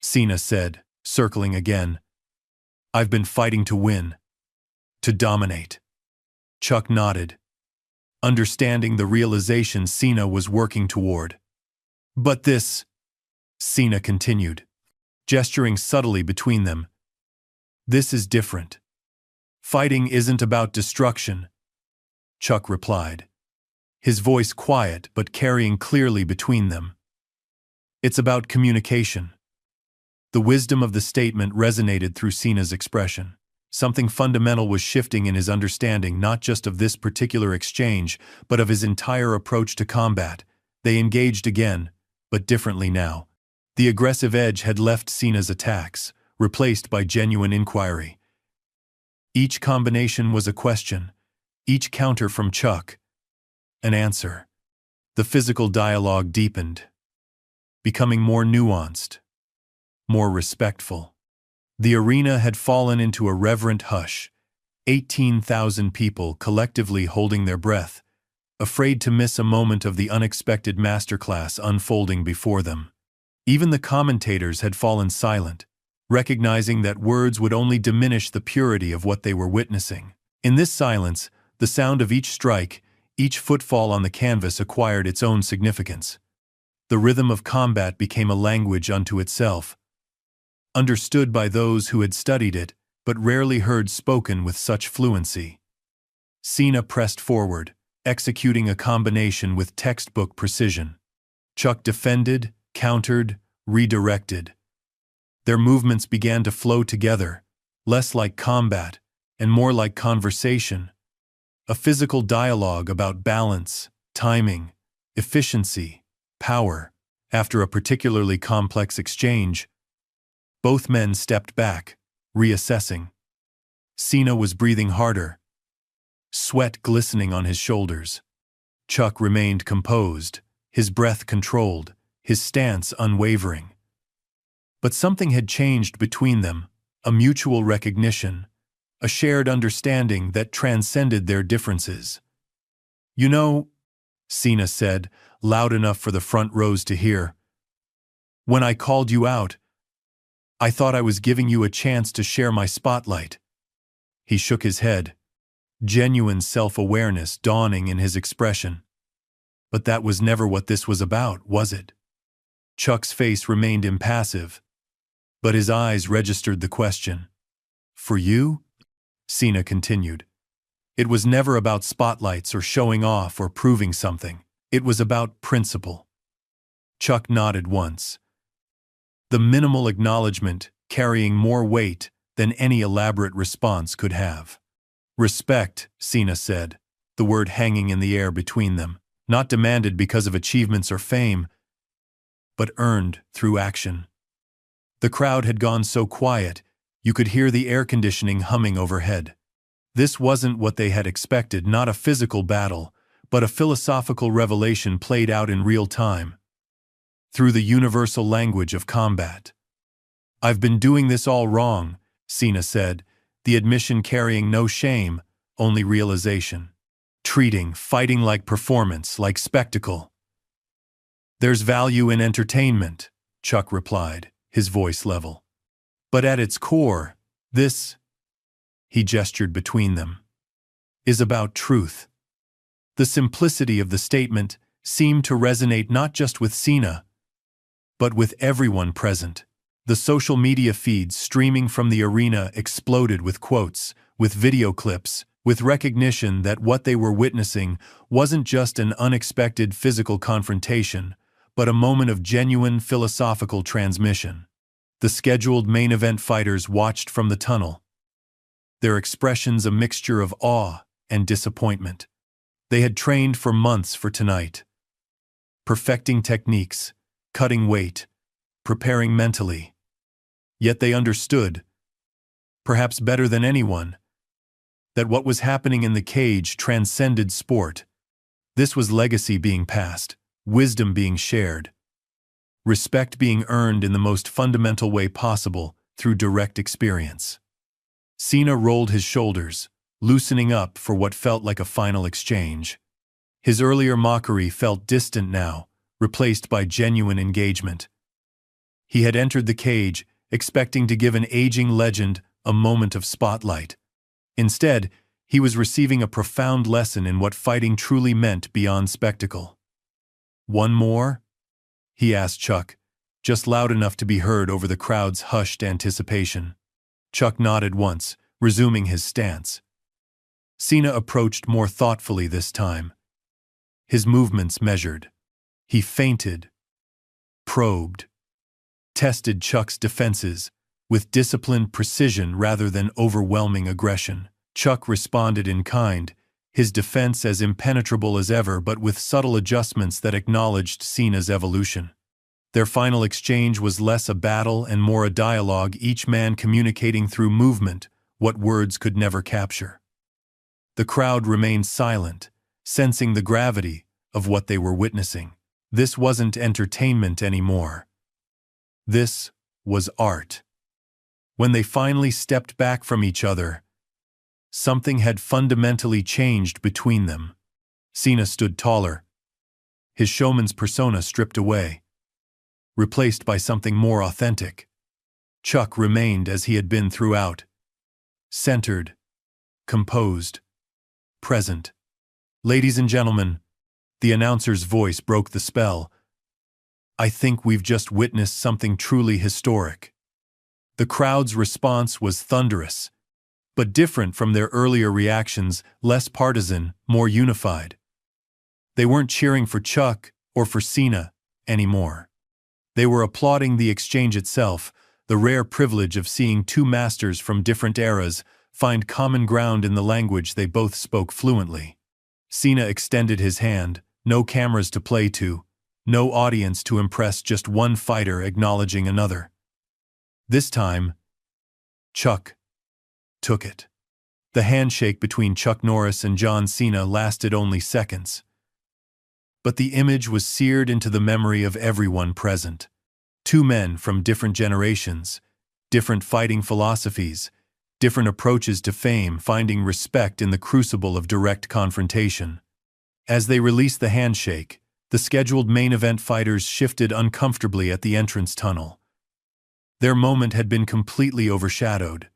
Cena said, circling again, "I've been fighting to win, to dominate." Chuck nodded, understanding the realization Cena was working toward. "But this," Cena continued, gesturing subtly between them, "this is different. Fighting isn't about destruction," Chuck replied, his voice quiet but carrying clearly between them. "It's about communication." The wisdom of the statement resonated through Cena's expression. Something fundamental was shifting in his understanding not just of this particular exchange, but of his entire approach to combat. They engaged again, but differently now. The aggressive edge had left Cena's attacks, replaced by genuine inquiry. Each combination was a question, each counter from Chuck an answer. The physical dialogue deepened, becoming more nuanced, more respectful. The arena had fallen into a reverent hush, 18,000 people collectively holding their breath, afraid to miss a moment of the unexpected masterclass unfolding before them. Even the commentators had fallen silent, recognizing that words would only diminish the purity of what they were witnessing. In this silence, the sound of each strike, each footfall on the canvas acquired its own significance. The rhythm of combat became a language unto itself, understood by those who had studied it, but rarely heard spoken with such fluency. Cena pressed forward, executing a combination with textbook precision. Chuck defended, countered, redirected. Their movements began to flow together, less like combat and more like conversation, a physical dialogue about balance, timing, efficiency, power. After a particularly complex exchange, both men stepped back, reassessing. Cena was breathing harder, sweat glistening on his shoulders. Chuck remained composed, his breath controlled, his stance unwavering. But something had changed between them, a mutual recognition, a shared understanding that transcended their differences. "You know," Cena said, loud enough for the front rows to hear, "when I called you out, I thought I was giving you a chance to share my spotlight." He shook his head, genuine self-awareness dawning in his expression. "But that was never what this was about, was it?" Chuck's face remained impassive, but his eyes registered the question. "For you?" Cena continued. "It was never about spotlights or showing off or proving something. It was about principle." Chuck nodded once, the minimal acknowledgement carrying more weight than any elaborate response could have. "Respect," Cena said, the word hanging in the air between them, not demanded because of achievements or fame, but earned through action. The crowd had gone so quiet, you could hear the air conditioning humming overhead. This wasn't what they had expected, not a physical battle, but a philosophical revelation played out in real time, through the universal language of combat. "I've been doing this all wrong," Cena said, the admission carrying no shame, only realization. "Treating fighting like performance, like spectacle." "There's value in entertainment," Chuck replied, his voice level. "But at its core, this," he gestured between them, "is about truth." The simplicity of the statement seemed to resonate not just with Cena, but with everyone present. The social media feeds streaming from the arena exploded with quotes, with video clips, with recognition that what they were witnessing wasn't just an unexpected physical confrontation, but a moment of genuine philosophical transmission. The scheduled main event fighters watched from the tunnel, their expressions a mixture of awe and disappointment. They had trained for months for tonight, perfecting techniques, cutting weight, preparing mentally. Yet they understood, perhaps better than anyone, that what was happening in the cage transcended sport. This was legacy being passed, wisdom being shared, respect being earned in the most fundamental way possible through direct experience. Cena rolled his shoulders, loosening up for what felt like a final exchange. His earlier mockery felt distant now, replaced by genuine engagement. He had entered the cage, expecting to give an aging legend a moment of spotlight. Instead, he was receiving a profound lesson in what fighting truly meant beyond spectacle. "One more?" he asked Chuck, just loud enough to be heard over the crowd's hushed anticipation. Chuck nodded once, resuming his stance. Cena approached more thoughtfully this time, his movements measured. He feinted, probed, tested Chuck's defenses with disciplined precision rather than overwhelming aggression. Chuck responded in kind, his defense as impenetrable as ever but with subtle adjustments that acknowledged Cena's evolution. Their final exchange was less a battle and more a dialogue, each man communicating through movement what words could never capture. The crowd remained silent, sensing the gravity of what they were witnessing. This wasn't entertainment anymore. This was art. When they finally stepped back from each other, something had fundamentally changed between them. Cena stood taller, his showman's persona stripped away, replaced by something more authentic. Chuck remained as he had been throughout, centered, composed, present. "Ladies and gentlemen," the announcer's voice broke the spell, "I think we've just witnessed something truly historic." The crowd's response was thunderous, but different from their earlier reactions, less partisan, more unified. They weren't cheering for Chuck or for Cena anymore. They were applauding the exchange itself, the rare privilege of seeing two masters from different eras find common ground in the language they both spoke fluently. Cena extended his hand, no cameras to play to, no audience to impress, just one fighter acknowledging another. This time, Chuck took it. The handshake between Chuck Norris and John Cena lasted only seconds, but the image was seared into the memory of everyone present. Two men from different generations, different fighting philosophies, different approaches to fame, finding respect in the crucible of direct confrontation. As they released the handshake, the scheduled main event fighters shifted uncomfortably at the entrance tunnel. Their moment had been completely overshadowed,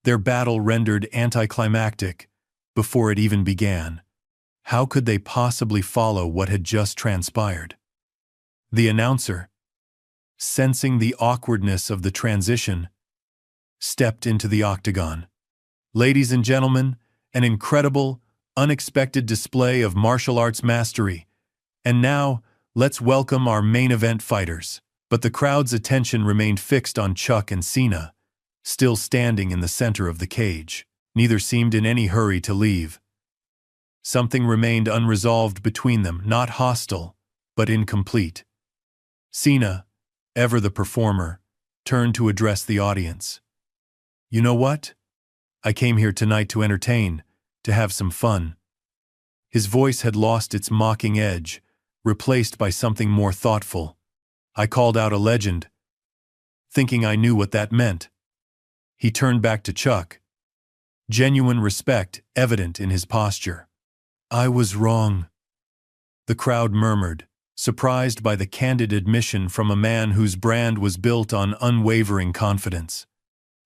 their battle rendered anticlimactic before it even began. How could they possibly follow what had just transpired? The announcer, sensing the awkwardness of the transition, stepped into the octagon. "Ladies and gentlemen, an incredible, unexpected display of martial arts mastery. And now, let's welcome our main event fighters." But the crowd's attention remained fixed on Chuck and Cena, still standing in the center of the cage. Neither seemed in any hurry to leave. Something remained unresolved between them, not hostile, but incomplete. Cena, ever the performer, turned to address the audience. "You know what? I came here tonight to entertain, to have some fun." His voice had lost its mocking edge, replaced by something more thoughtful. "I called out a legend, thinking I knew what that meant." He turned back to Chuck, genuine respect evident in his posture. "I was wrong," the crowd murmured, surprised by the candid admission from a man whose brand was built on unwavering confidence.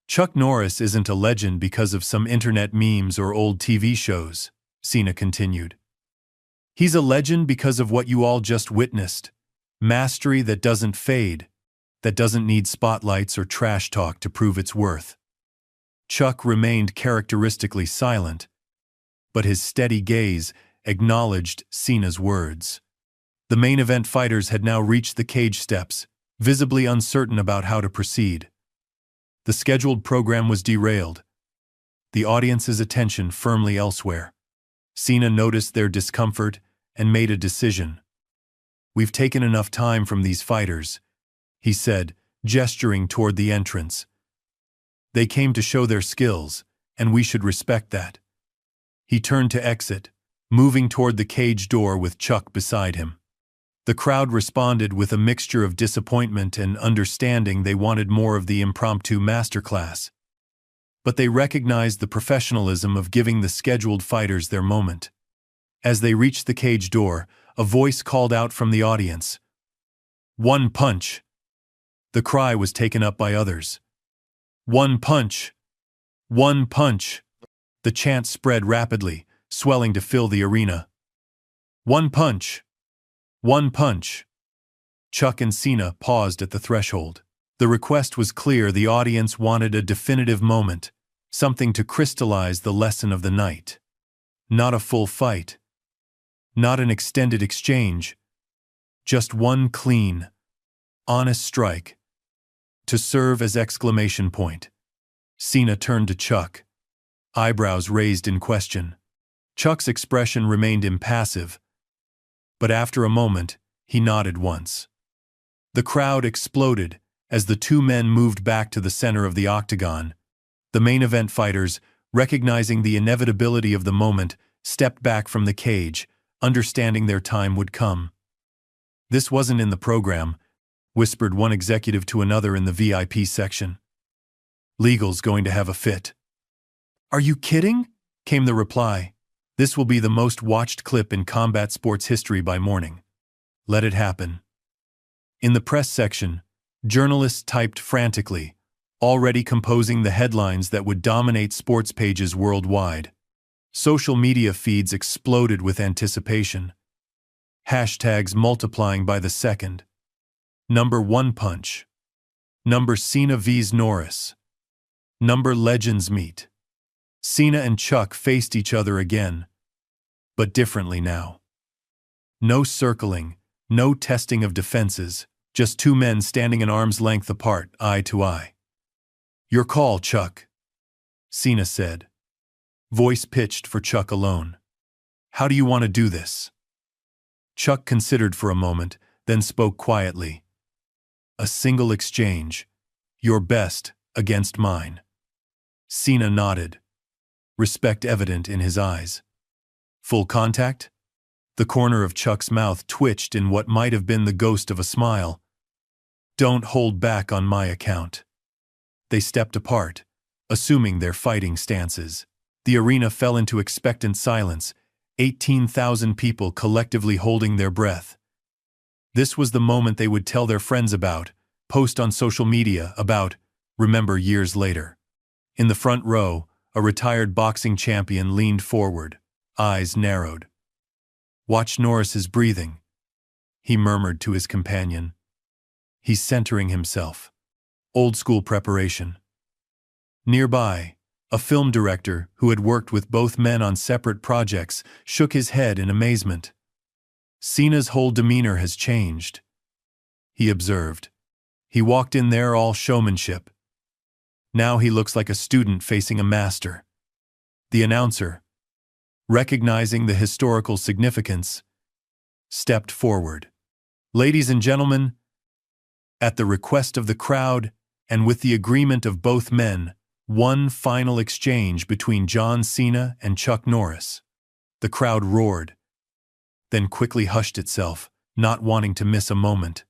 "Chuck Norris isn't a legend because of some internet memes or old TV shows," Cena continued. "He's a legend because of what you all just witnessed. Mastery that doesn't fade, that doesn't need spotlights or trash talk to prove its worth." Chuck remained characteristically silent, but his steady gaze acknowledged Cena's words. The main event fighters had now reached the cage steps, visibly uncertain about how to proceed. The scheduled program was derailed, the audience's attention firmly elsewhere. Cena noticed their discomfort and made a decision. "We've taken enough time from these fighters," he said, gesturing toward the entrance. "They came to show their skills, and we should respect that." He turned to exit, moving toward the cage door with Chuck beside him. The crowd responded with a mixture of disappointment and understanding. They wanted more of the impromptu masterclass, but they recognized the professionalism of giving the scheduled fighters their moment. As they reached the cage door, a voice called out from the audience, "One punch!" The cry was taken up by others. "One punch! One punch!" The chant spread rapidly, swelling to fill the arena. "One punch! One punch!" Chuck and Cena paused at the threshold. The request was clear. The audience wanted a definitive moment, something to crystallize the lesson of the night. Not a full fight, not an extended exchange, just one clean, honest strike, to serve as exclamation point. Cena turned to Chuck, eyebrows raised in question. Chuck's expression remained impassive, but after a moment, he nodded once. The crowd exploded as the two men moved back to the center of the octagon. The main event fighters, recognizing the inevitability of the moment, stepped back from the cage, understanding their time would come. "This wasn't in the program," whispered one executive to another in the VIP section. "Legal's going to have a fit." "Are you kidding?" came the reply. This will be the most watched clip in combat sports history by morning. Let it happen. In the press section, journalists typed frantically, already composing the headlines that would dominate sports pages worldwide. Social media feeds exploded with anticipation. Hashtags multiplying by the second. Number 1 punch. Number Cena vs Norris. Number legends meet. Cena and Chuck faced each other again, but differently now. No circling, no testing of defenses, just two men standing an arm's length apart, eye to eye. "Your call, Chuck," Cena said. Voice pitched for Chuck alone. "How do you want to do this?" Chuck considered for a moment, then spoke quietly. "A single exchange. Your best against mine." Cena nodded, respect evident in his eyes. "Full contact?" The corner of Chuck's mouth twitched in what might have been the ghost of a smile. "Don't hold back on my account." They stepped apart, assuming their fighting stances. The arena fell into expectant silence, 18,000 people collectively holding their breath. This was the moment they would tell their friends about, post on social media about, remember years later. In the front row, a retired boxing champion leaned forward, eyes narrowed. "Watch Norris's breathing," he murmured to his companion. "He's centering himself. Old school preparation." Nearby, a film director who had worked with both men on separate projects shook his head in amazement. "Cena's whole demeanor has changed," he observed. "He walked in there all showmanship. Now he looks like a student facing a master." The announcer, recognizing the historical significance, stepped forward. "Ladies and gentlemen," at the request of the crowd and with the agreement of both men, one final exchange between John Cena and Chuck Norris. The crowd roared, then quickly hushed itself, not wanting to miss a moment.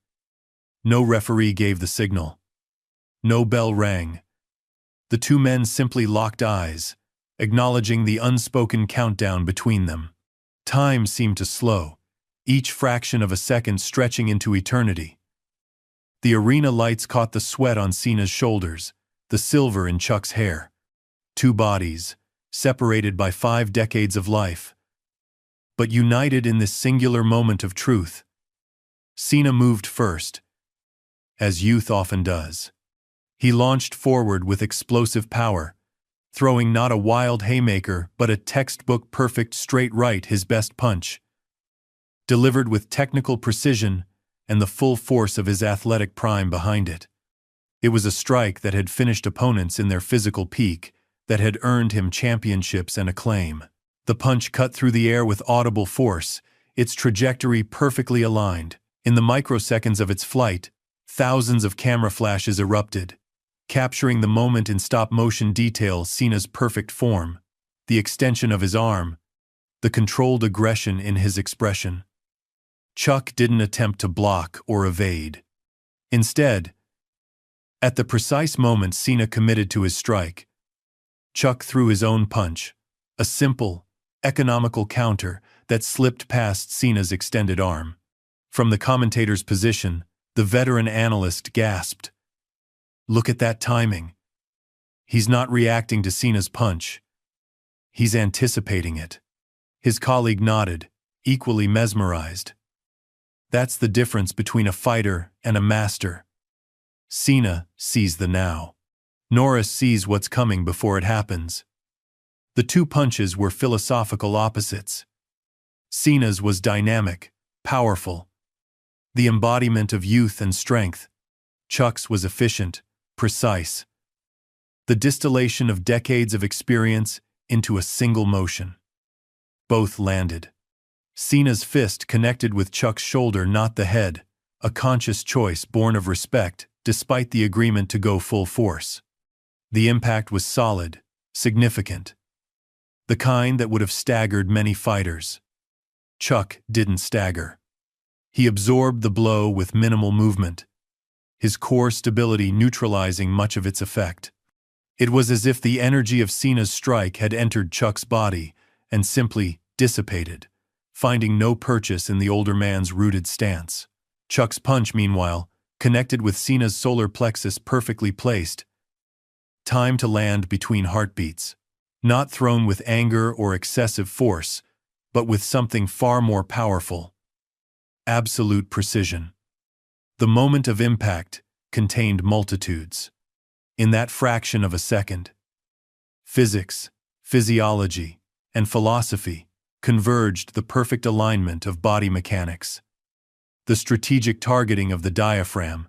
No referee gave the signal. No bell rang. The two men simply locked eyes, acknowledging the unspoken countdown between them. Time seemed to slow, each fraction of a second stretching into eternity. The arena lights caught the sweat on Cena's shoulders, the silver in Chuck's hair. Two bodies, separated by 5 decades of life, but united in this singular moment of truth. Cena moved first, as youth often does. He launched forward with explosive power, throwing not a wild haymaker but a textbook-perfect straight right, his best punch. Delivered with technical precision and the full force of his athletic prime behind it. It was a strike that had finished opponents in their physical peak, that had earned him championships and acclaim. The punch cut through the air with audible force, its trajectory perfectly aligned. In the microseconds of its flight, thousands of camera flashes erupted, capturing the moment in stop-motion detail. Cena's perfect form, the extension of his arm, the controlled aggression in his expression. Chuck didn't attempt to block or evade. Instead, at the precise moment Cena committed to his strike, Chuck threw his own punch, a simple, economical counter that slipped past Cena's extended arm. From the commentator's position, the veteran analyst gasped. "Look at that timing. He's not reacting to Cena's punch. He's anticipating it." His colleague nodded, equally mesmerized. "That's the difference between a fighter and a master. Cena sees the now. Norris sees what's coming before it happens." The two punches were philosophical opposites. Cena's was dynamic, powerful, the embodiment of youth and strength. Chuck's was efficient, precise, the distillation of decades of experience into a single motion. Both landed. Cena's fist connected with Chuck's shoulder, not the head, a conscious choice born of respect, despite the agreement to go full force. The impact was solid, significant, the kind that would have staggered many fighters. Chuck didn't stagger. He absorbed the blow with minimal movement, his core stability neutralizing much of its effect. It was as if the energy of Cena's strike had entered Chuck's body, and simply dissipated, finding no purchase in the older man's rooted stance. Chuck's punch, meanwhile, connected with Cena's solar plexus perfectly placed, time to land between heartbeats. Not thrown with anger or excessive force, but with something far more powerful. Absolute precision. The moment of impact contained multitudes. In that fraction of a second, physics, physiology, and philosophy converged the perfect alignment of body mechanics. The strategic targeting of the diaphragm,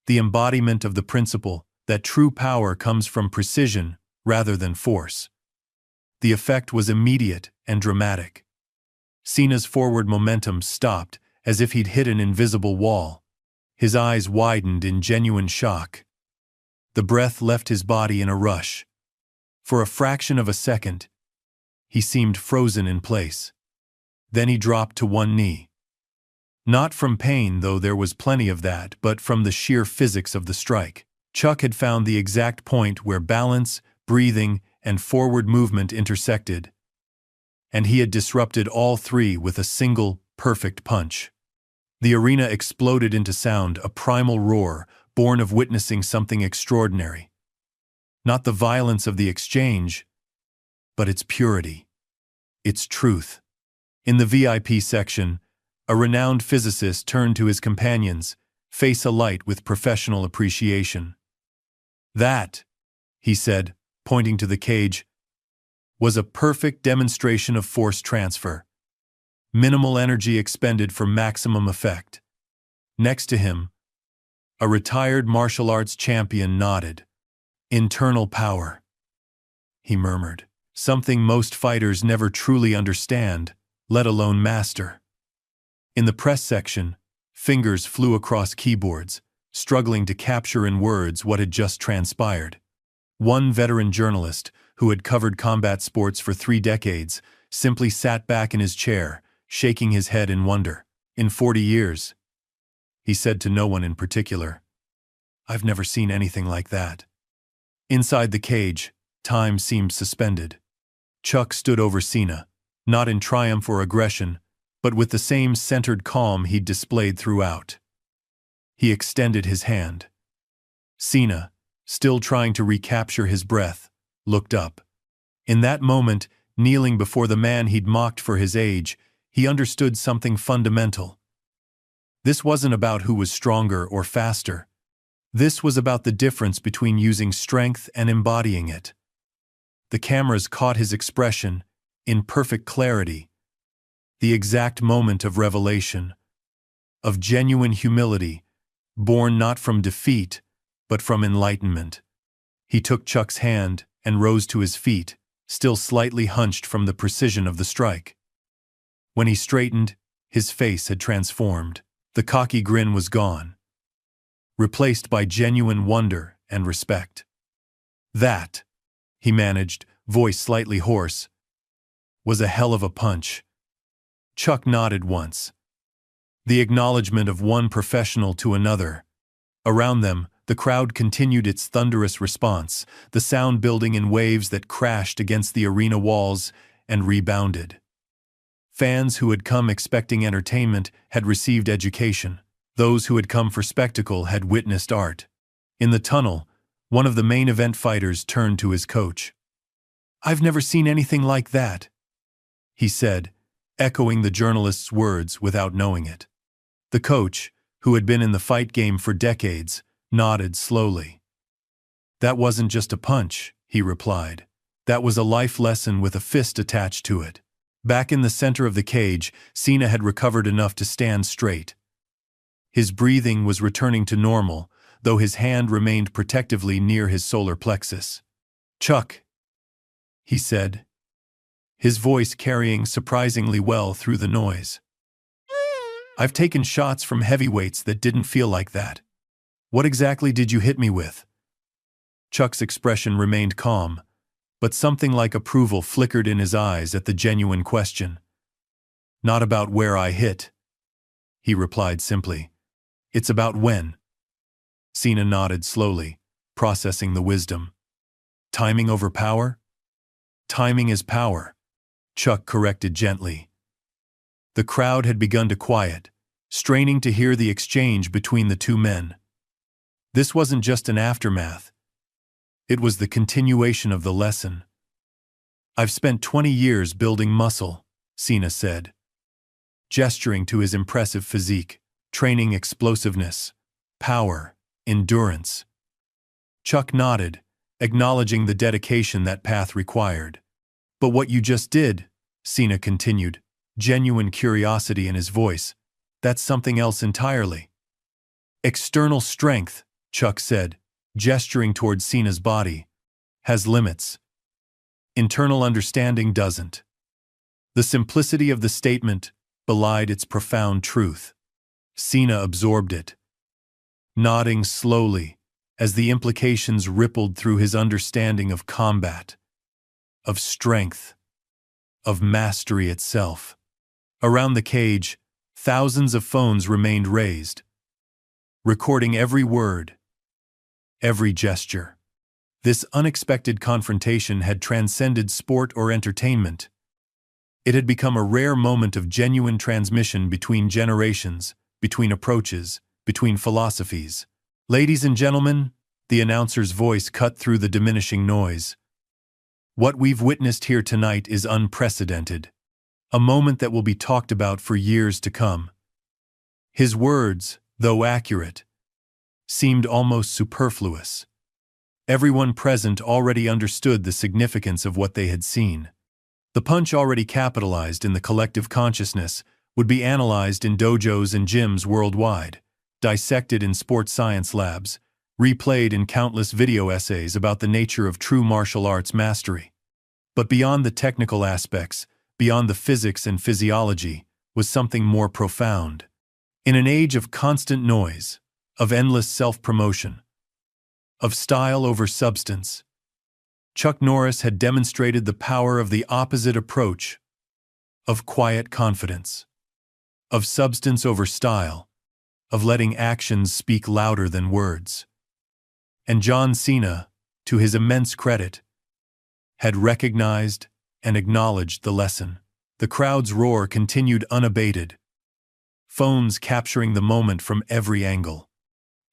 the embodiment of the principle that true power comes from precision rather than force. The effect was immediate and dramatic. Cena's forward momentum stopped as if he'd hit an invisible wall. His eyes widened in genuine shock. The breath left his body in a rush. For a fraction of a second, he seemed frozen in place. Then he dropped to one knee. Not from pain, though there was plenty of that, but from the sheer physics of the strike. Chuck had found the exact point where balance, breathing, and forward movement intersected, and he had disrupted all three with a single, perfect punch. The arena exploded into sound, a primal roar, born of witnessing something extraordinary. Not the violence of the exchange, but its purity, its truth. In the VIP section, a renowned physicist turned to his companions, face alight with professional appreciation. "That," he said, pointing to the cage, "was a perfect demonstration of force transfer. Minimal energy expended for maximum effect." Next to him, a retired martial arts champion nodded. "Internal power," he murmured, "something most fighters never truly understand, let alone master." In the press section, fingers flew across keyboards, struggling to capture in words what had just transpired. One veteran journalist, who had covered combat sports for 3 decades, simply sat back in his chair, shaking his head in wonder. "In 40 years, he said to no one in particular, "I've never seen anything like that." Inside the cage, time seemed suspended. Chuck stood over Cena, not in triumph or aggression, but with the same centered calm he'd displayed throughout. He extended his hand. Cena, still trying to recapture his breath, looked up. In that moment, kneeling before the man he'd mocked for his age, he understood something fundamental. This wasn't about who was stronger or faster. This was about the difference between using strength and embodying it. The cameras caught his expression, in perfect clarity, the exact moment of revelation, of genuine humility, born not from defeat, but from enlightenment. He took Chuck's hand and rose to his feet, still slightly hunched from the precision of the strike. When he straightened, his face had transformed. The cocky grin was gone, replaced by genuine wonder and respect. "That," he managed, voice slightly hoarse, "was a hell of a punch." Chuck nodded once. The acknowledgement of one professional to another. Around them, the crowd continued its thunderous response, the sound building in waves that crashed against the arena walls and rebounded. Fans who had come expecting entertainment had received education. Those who had come for spectacle had witnessed art. In the tunnel, one of the main event fighters turned to his coach. "I've never seen anything like that," he said, echoing the journalist's words without knowing it. The coach, who had been in the fight game for decades, nodded slowly. "That wasn't just a punch," he replied. "That was a life lesson with a fist attached to it." Back in the center of the cage, Cena had recovered enough to stand straight. His breathing was returning to normal, though his hand remained protectively near his solar plexus. "Chuck," he said, his voice carrying surprisingly well through the noise. "I've taken shots from heavyweights that didn't feel like that. What exactly did you hit me with?" Chuck's expression remained calm, but something like approval flickered in his eyes at the genuine question. "Not about where I hit," he replied simply. "It's about when." Cena nodded slowly, processing the wisdom. "Timing over power? Timing is power." Chuck corrected gently. The crowd had begun to quiet, straining to hear the exchange between the two men. This wasn't just an aftermath. It was the continuation of the lesson. "I've spent 20 years building muscle," Cena said, gesturing to his impressive physique, training explosiveness, power, endurance. Chuck nodded, acknowledging the dedication that path required. "But what you just did," Cena continued, genuine curiosity in his voice, "that's something else entirely." "External strength," Chuck said, gesturing toward Cena's body, "has limits. Internal understanding doesn't." The simplicity of the statement belied its profound truth. Cena absorbed it, nodding slowly as the implications rippled through his understanding of combat, of strength, of mastery itself. Around the cage, thousands of phones remained raised, recording every word, every gesture. This unexpected confrontation had transcended sport or entertainment. It had become a rare moment of genuine transmission between generations, between approaches, between philosophies. "Ladies and gentlemen," the announcer's voice cut through the diminishing noise, "what we've witnessed here tonight is unprecedented. A moment that will be talked about for years to come." His words, though accurate, seemed almost superfluous. Everyone present already understood the significance of what they had seen. The punch already capitalized in the collective consciousness would be analyzed in dojos and gyms worldwide, dissected in sports science labs, replayed in countless video essays about the nature of true martial arts mastery. But beyond the technical aspects, beyond the physics and physiology, was something more profound. In an age of constant noise, of endless self-promotion, of style over substance, Chuck Norris had demonstrated the power of the opposite approach, of quiet confidence, of substance over style, of letting actions speak louder than words. And John Cena, to his immense credit, had recognized and acknowledged the lesson. The crowd's roar continued unabated, phones capturing the moment from every angle.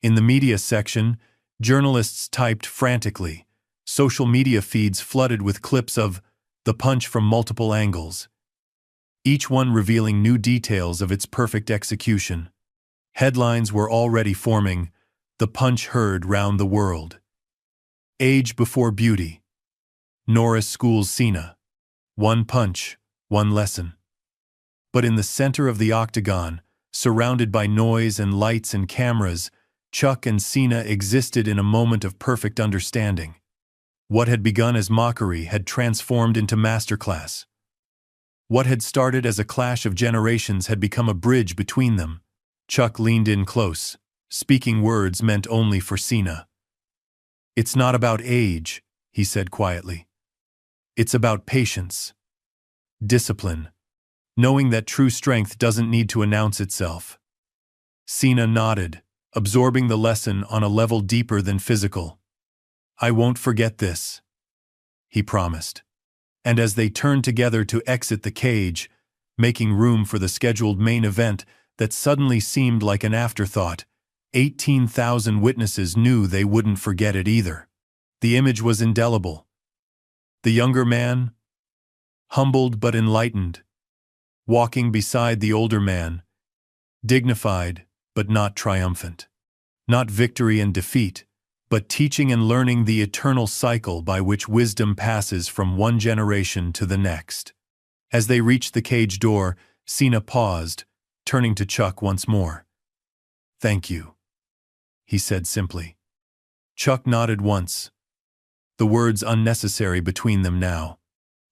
In the media section, journalists typed frantically, social media feeds flooded with clips of the punch from multiple angles, each one revealing new details of its perfect execution. Headlines were already forming, "The punch heard round the world." "Age before beauty." "Norris schools Cena." "One punch, one lesson." But in the center of the octagon, surrounded by noise and lights and cameras, Chuck and Cena existed in a moment of perfect understanding. What had begun as mockery had transformed into masterclass. What had started as a clash of generations had become a bridge between them. Chuck leaned in close, speaking words meant only for Cena. "It's not about age," he said quietly. "It's about patience, discipline, knowing that true strength doesn't need to announce itself." Cena nodded, absorbing the lesson on a level deeper than physical. "I won't forget this," he promised. And as they turned together to exit the cage, making room for the scheduled main event that suddenly seemed like an afterthought, 18,000 witnesses knew they wouldn't forget it either. The image was indelible. The younger man, humbled but enlightened, walking beside the older man, dignified but not triumphant. Not victory and defeat, but teaching and learning the eternal cycle by which wisdom passes from one generation to the next. As they reached the cage door, Cena paused, turning to Chuck once more. "Thank you," he said simply. Chuck nodded once, the words unnecessary between them now.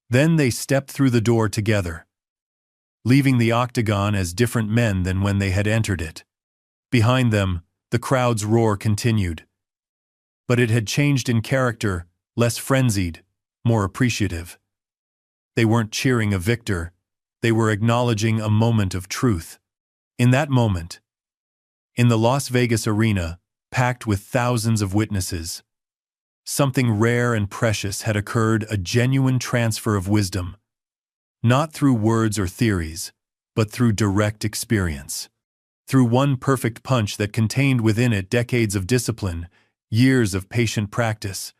Then they stepped through the door together, leaving the octagon as different men than when they had entered it. Behind them, the crowd's roar continued. But it had changed in character, less frenzied, more appreciative. They weren't cheering a victor, they were acknowledging a moment of truth. In that moment, in the Las Vegas arena, packed with thousands of witnesses, something rare and precious had occurred, a genuine transfer of wisdom. Not through words or theories, but through direct experience. Through one perfect punch that contained within it decades of discipline, years of patient practice,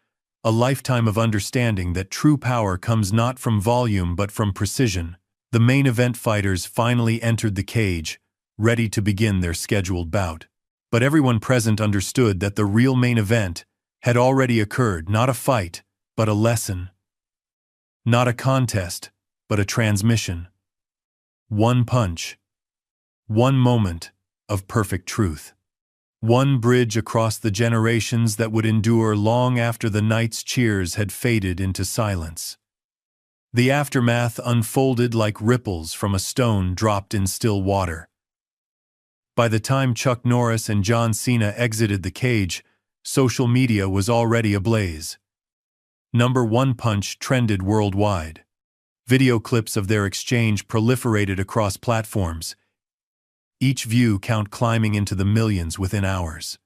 a lifetime of understanding that true power comes not from volume but from precision, the main event fighters finally entered the cage, ready to begin their scheduled bout. But everyone present understood that the real main event had already occurred, not a fight, but a lesson. Not a contest, but a transmission. One punch. One moment of perfect truth. One bridge across the generations that would endure long after the night's cheers had faded into silence. The aftermath unfolded like ripples from a stone dropped in still water. By the time Chuck Norris and John Cena exited the cage, social media was already ablaze. Number One Punch trended worldwide. Video clips of their exchange proliferated across platforms, each view count climbing into the millions within hours.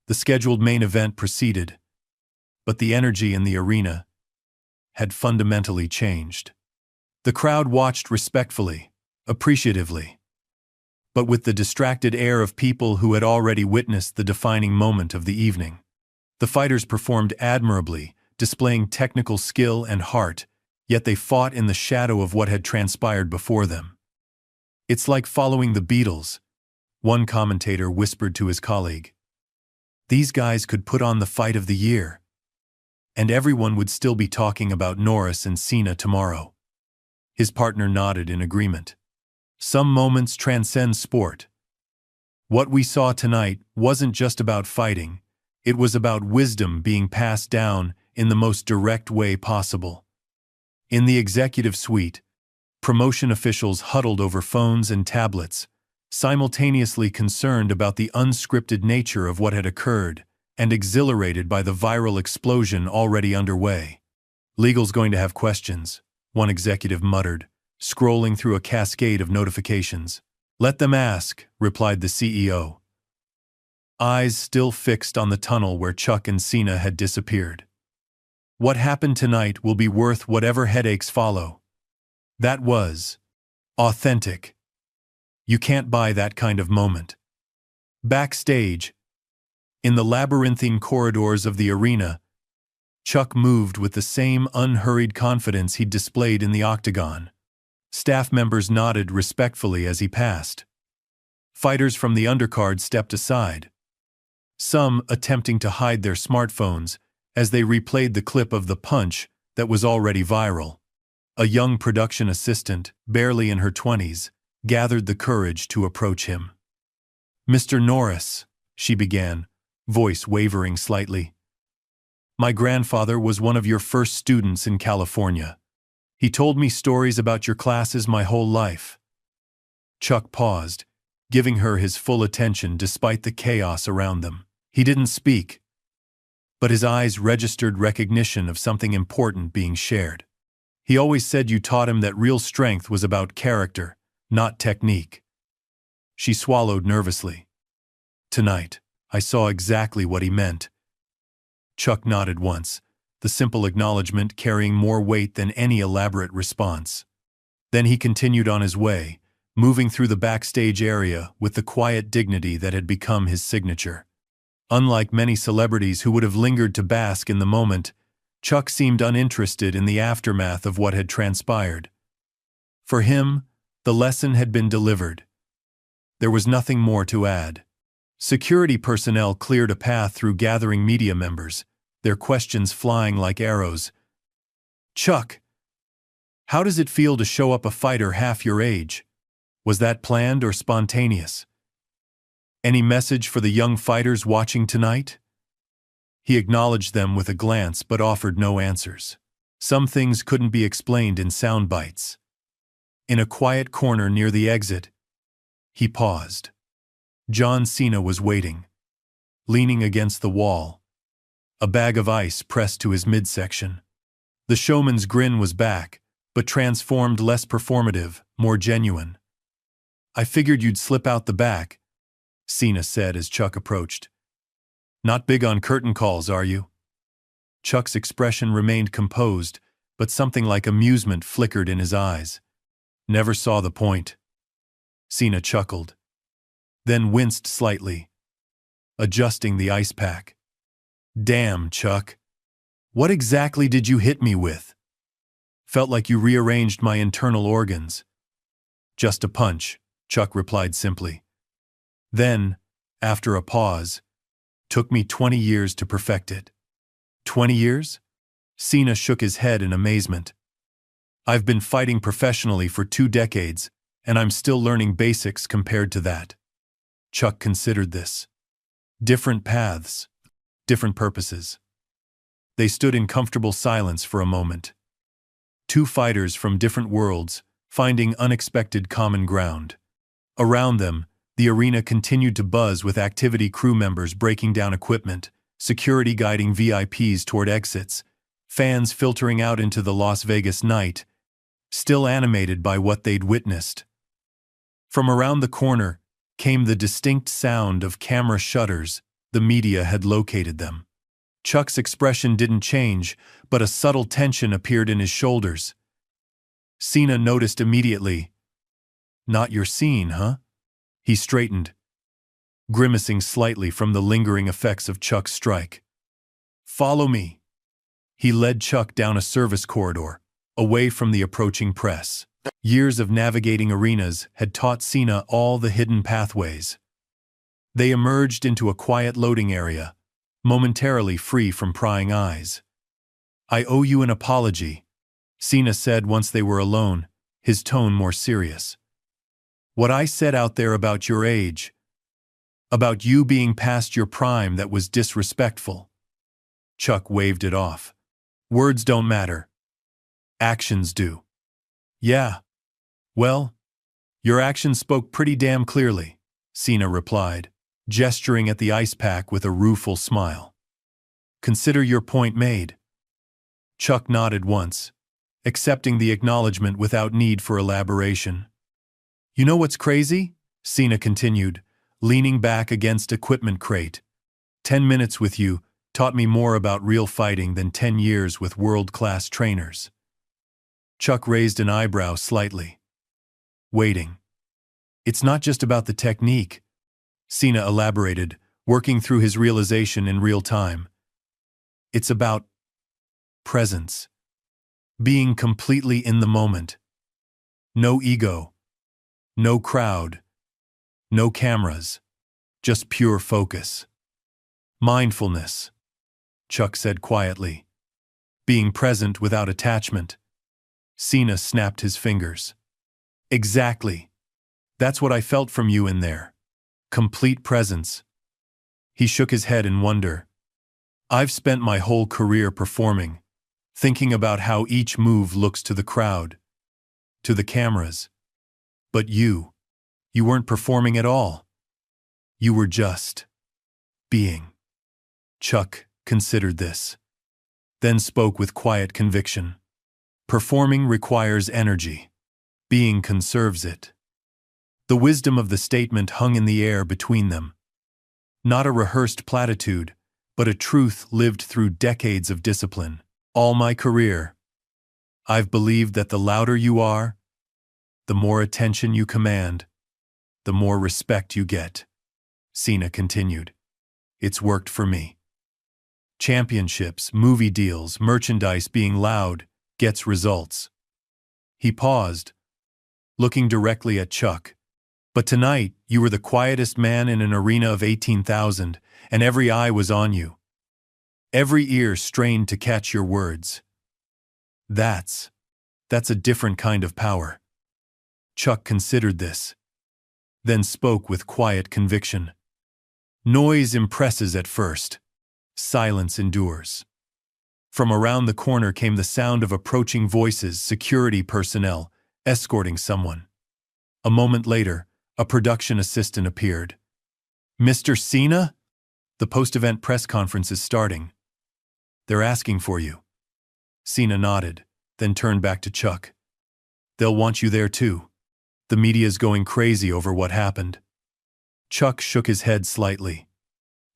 The scheduled main event proceeded, but the energy in the arena had fundamentally changed. The crowd watched respectfully, appreciatively, but with the distracted air of people who had already witnessed the defining moment of the evening. The fighters performed admirably, displaying technical skill and heart, yet they fought in the shadow of what had transpired before them. "It's like following the Beatles," one commentator whispered to his colleague. "These guys could put on the fight of the year, and everyone would still be talking about Norris and Cena tomorrow." His partner nodded in agreement. Some moments transcend sport. What we saw tonight wasn't just about fighting, it was about wisdom being passed down in the most direct way possible. In the executive suite, promotion officials huddled over phones and tablets, simultaneously concerned about the unscripted nature of what had occurred and exhilarated by the viral explosion already underway. "Legal's going to have questions," one executive muttered, scrolling through a cascade of notifications. "Let them ask," replied the CEO, eyes still fixed on the tunnel where Chuck and Cena had disappeared. "What happened tonight will be worth whatever headaches follow. That was authentic. You can't buy that kind of moment." Backstage, in the labyrinthine corridors of the arena, Chuck moved with the same unhurried confidence he'd displayed in the octagon. Staff members nodded respectfully as he passed. Fighters from the undercard stepped aside, some attempting to hide their smartphones as they replayed the clip of the punch that was already viral. A young production assistant, barely in her 20s, gathered the courage to approach him. "Mr. Norris," she began, voice wavering slightly. "My grandfather was one of your first students in California. He told me stories about your classes my whole life." Chuck paused, giving her his full attention despite the chaos around them. He didn't speak, but his eyes registered recognition of something important being shared. "He always said you taught him that real strength was about character, not technique." She swallowed nervously. "Tonight, I saw exactly what he meant." Chuck nodded once, the simple acknowledgement carrying more weight than any elaborate response. Then he continued on his way, moving through the backstage area with the quiet dignity that had become his signature. Unlike many celebrities who would have lingered to bask in the moment, Chuck seemed uninterested in the aftermath of what had transpired. For him, the lesson had been delivered. There was nothing more to add. Security personnel cleared a path through gathering media members, their questions flying like arrows. "Chuck, how does it feel to show up a fighter half your age? Was that planned or spontaneous? Any message for the young fighters watching tonight?" He acknowledged them with a glance but offered no answers. Some things couldn't be explained in sound bites. In a quiet corner near the exit, he paused. John Cena was waiting, leaning against the wall, a bag of ice pressed to his midsection. The showman's grin was back, but transformed, less performative, more genuine. "I figured you'd slip out the back," Cena said as Chuck approached. "Not big on curtain calls, are you?" Chuck's expression remained composed, but something like amusement flickered in his eyes. Never saw the point. Cena chuckled, then winced slightly, adjusting the ice pack. Damn, Chuck. What exactly did you hit me with? Felt like you rearranged my internal organs. Just a punch, Chuck replied simply. Then, after a pause, took me 20 years to perfect it. 20 years? Cena shook his head in amazement. I've been fighting professionally for 2 decades, and I'm still learning basics compared to that. Chuck considered this. Different paths, different purposes. They stood in comfortable silence for a moment. 2 fighters from different worlds, finding unexpected common ground. Around them, the arena continued to buzz with activity crew members breaking down equipment, security guiding VIPs toward exits, fans filtering out into the Las Vegas night, still animated by what they'd witnessed. From around the corner came the distinct sound of camera shutters. The media had located them. Chuck's expression didn't change, but a subtle tension appeared in his shoulders. Cena noticed immediately. Not your scene, huh? He straightened, grimacing slightly from the lingering effects of Chuck's strike. Follow me. He led Chuck down a service corridor, away from the approaching press. Years of navigating arenas had taught Cena all the hidden pathways. They emerged into a quiet loading area, momentarily free from prying eyes. I owe you an apology, Cena said once they were alone, his tone more serious. What I said out there about your age, about you being past your prime, that was disrespectful. Chuck waved it off. Words don't matter. Actions do. Yeah. Well, your actions spoke pretty damn clearly, Cena replied, gesturing at the ice pack with a rueful smile. Consider your point made. Chuck nodded once, accepting the acknowledgement without need for elaboration. You know what's crazy? Cena continued, leaning back against equipment crate. 10 minutes with you taught me more about real fighting than 10 years with world-class trainers. Chuck raised an eyebrow slightly. Waiting. It's not just about the technique, Cena elaborated, working through his realization in real time. It's about presence. Being completely in the moment. No ego. No crowd. No cameras. Just pure focus. Mindfulness, Chuck said quietly. Being present without attachment. Cena snapped his fingers. Exactly. That's what I felt from you in there. Complete presence. He shook his head in wonder. I've spent my whole career performing, thinking about how each move looks to the crowd, to the cameras. But you weren't performing at all. You were just being. Chuck considered this, then spoke with quiet conviction. Performing requires energy. Being conserves it. The wisdom of the statement hung in the air between them. Not a rehearsed platitude, but a truth lived through decades of discipline. All my career, I've believed that the louder you are, the more attention you command, the more respect you get, Cena continued. It's worked for me. Championships, movie deals, merchandise, being loud gets results. He paused, looking directly at Chuck. But tonight, you were the quietest man in an arena of 18,000, and every eye was on you. Every ear strained to catch your words. That's a different kind of power. Chuck considered this, then spoke with quiet conviction. Noise impresses at first. Silence endures. From around the corner came the sound of approaching voices, security personnel, escorting someone. A moment later, a production assistant appeared. Mr. Cena? The post-event press conference is starting. They're asking for you. Cena nodded, then turned back to Chuck. They'll want you there too. The media's going crazy over what happened. Chuck shook his head slightly.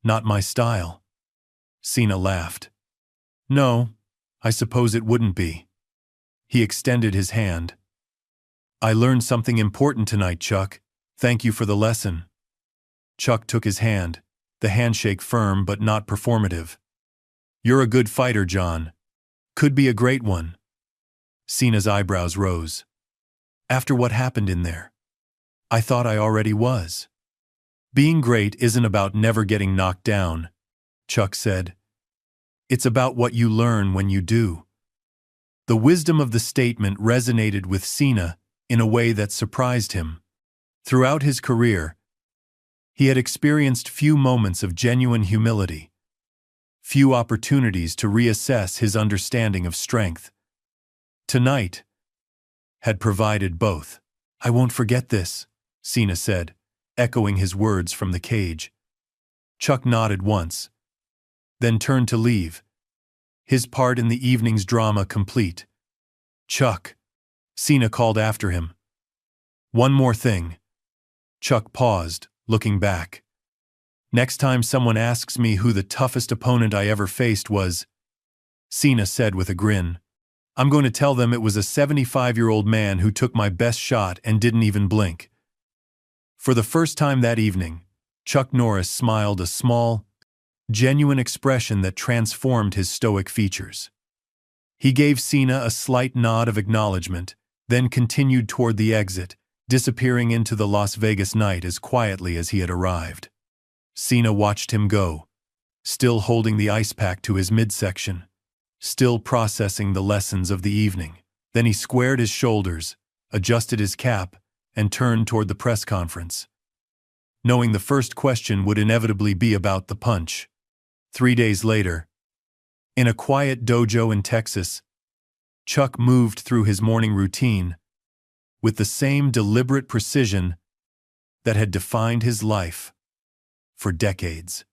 Not my style. Cena laughed. No, I suppose it wouldn't be. He extended his hand. I learned something important tonight, Chuck. Thank you for the lesson. Chuck took his hand, the handshake firm but not performative. You're a good fighter, John. Could be a great one. Cena's eyebrows rose. After what happened in there, I thought I already was. Being great isn't about never getting knocked down, Chuck said. It's about what you learn when you do. The wisdom of the statement resonated with Cena in a way that surprised him. Throughout his career, he had experienced few moments of genuine humility, few opportunities to reassess his understanding of strength. Tonight had provided both. I won't forget this, Cena said, echoing his words from the cage. Chuck nodded once, then turned to leave, his part in the evening's drama complete. Chuck, Cena called after him. One more thing. Chuck paused, looking back. Next time someone asks me who the toughest opponent I ever faced was, Cena said with a grin, I'm going to tell them it was a 75-year-old man who took my best shot and didn't even blink. For the first time that evening, Chuck Norris smiled a small, genuine expression that transformed his stoic features. He gave Cena a slight nod of acknowledgement, then continued toward the exit, disappearing into the Las Vegas night as quietly as he had arrived. Cena watched him go, still holding the ice pack to his midsection, still processing the lessons of the evening. Then he squared his shoulders, adjusted his cap, and turned toward the press conference, knowing the first question would inevitably be about the punch. 3 days later, in a quiet dojo in Texas, Chuck moved through his morning routine with the same deliberate precision that had defined his life for decades.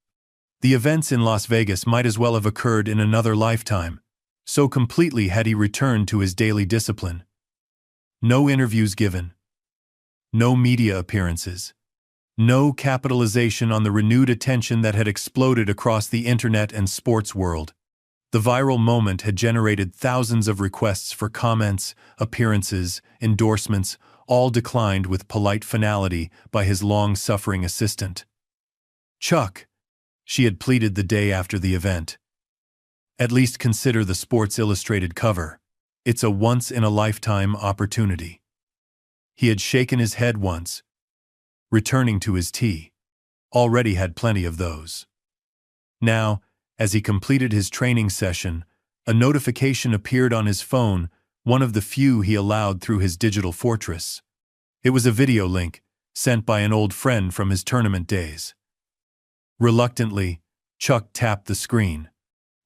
The events in Las Vegas might as well have occurred in another lifetime, so completely had he returned to his daily discipline. No interviews given, no media appearances, no capitalization on the renewed attention that had exploded across the internet and sports world. The viral moment had generated thousands of requests for comments, appearances, endorsements, all declined with polite finality by his long-suffering assistant. Chuck, she had pleaded the day after the event. At least consider the Sports Illustrated cover. It's a once-in-a-lifetime opportunity. He had shaken his head once, returning to his tea. Already had plenty of those. Now, as he completed his training session, a notification appeared on his phone, one of the few he allowed through his digital fortress. It was a video link, sent by an old friend from his tournament days. Reluctantly, Chuck tapped the screen.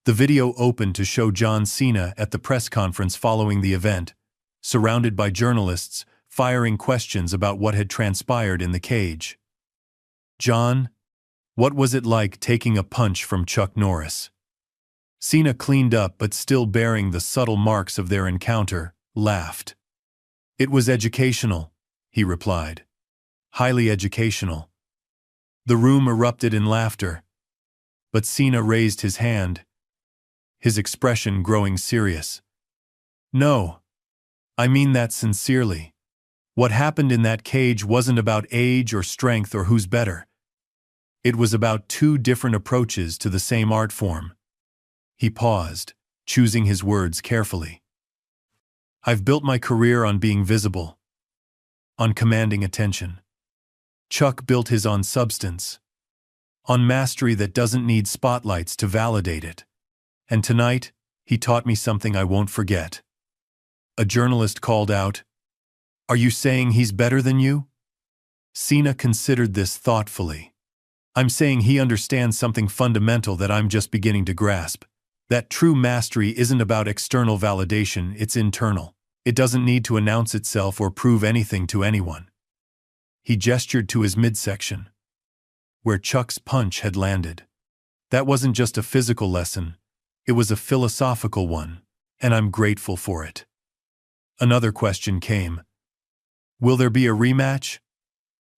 The video opened to show John Cena at the press conference following the event, surrounded by journalists, firing questions about what had transpired in the cage. John, what was it like taking a punch from Chuck Norris? Cena, cleaned up but still bearing the subtle marks of their encounter, laughed. It was educational, he replied. Highly educational. The room erupted in laughter, but Cena raised his hand, his expression growing serious. No, I mean that sincerely. What happened in that cage wasn't about age or strength or who's better. It was about two different approaches to the same art form. He paused, choosing his words carefully. I've built my career on being visible, on commanding attention. Chuck built his on substance, on mastery that doesn't need spotlights to validate it. And tonight, he taught me something I won't forget. A journalist called out, "Are you saying he's better than you?" Cena considered this thoughtfully. I'm saying he understands something fundamental that I'm just beginning to grasp. That true mastery isn't about external validation, it's internal. It doesn't need to announce itself or prove anything to anyone. He gestured to his midsection, where Chuck's punch had landed. That wasn't just a physical lesson, it was a philosophical one, and I'm grateful for it. Another question came. Will there be a rematch?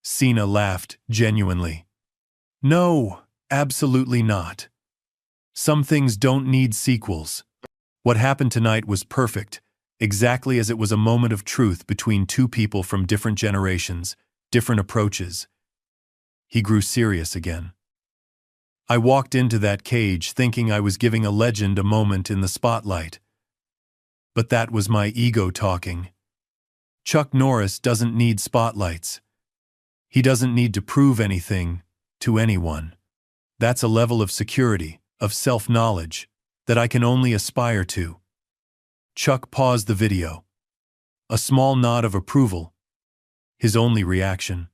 Cena laughed, genuinely. No, absolutely not. Some things don't need sequels. What happened tonight was perfect, exactly as it was a moment of truth between two people from different generations, different approaches. He grew serious again. I walked into that cage thinking I was giving a legend a moment in the spotlight. But that was my ego talking. Chuck Norris doesn't need spotlights. He doesn't need to prove anything to anyone. That's a level of security, of self-knowledge, that I can only aspire to. Chuck paused the video. A small nod of approval. His only reaction.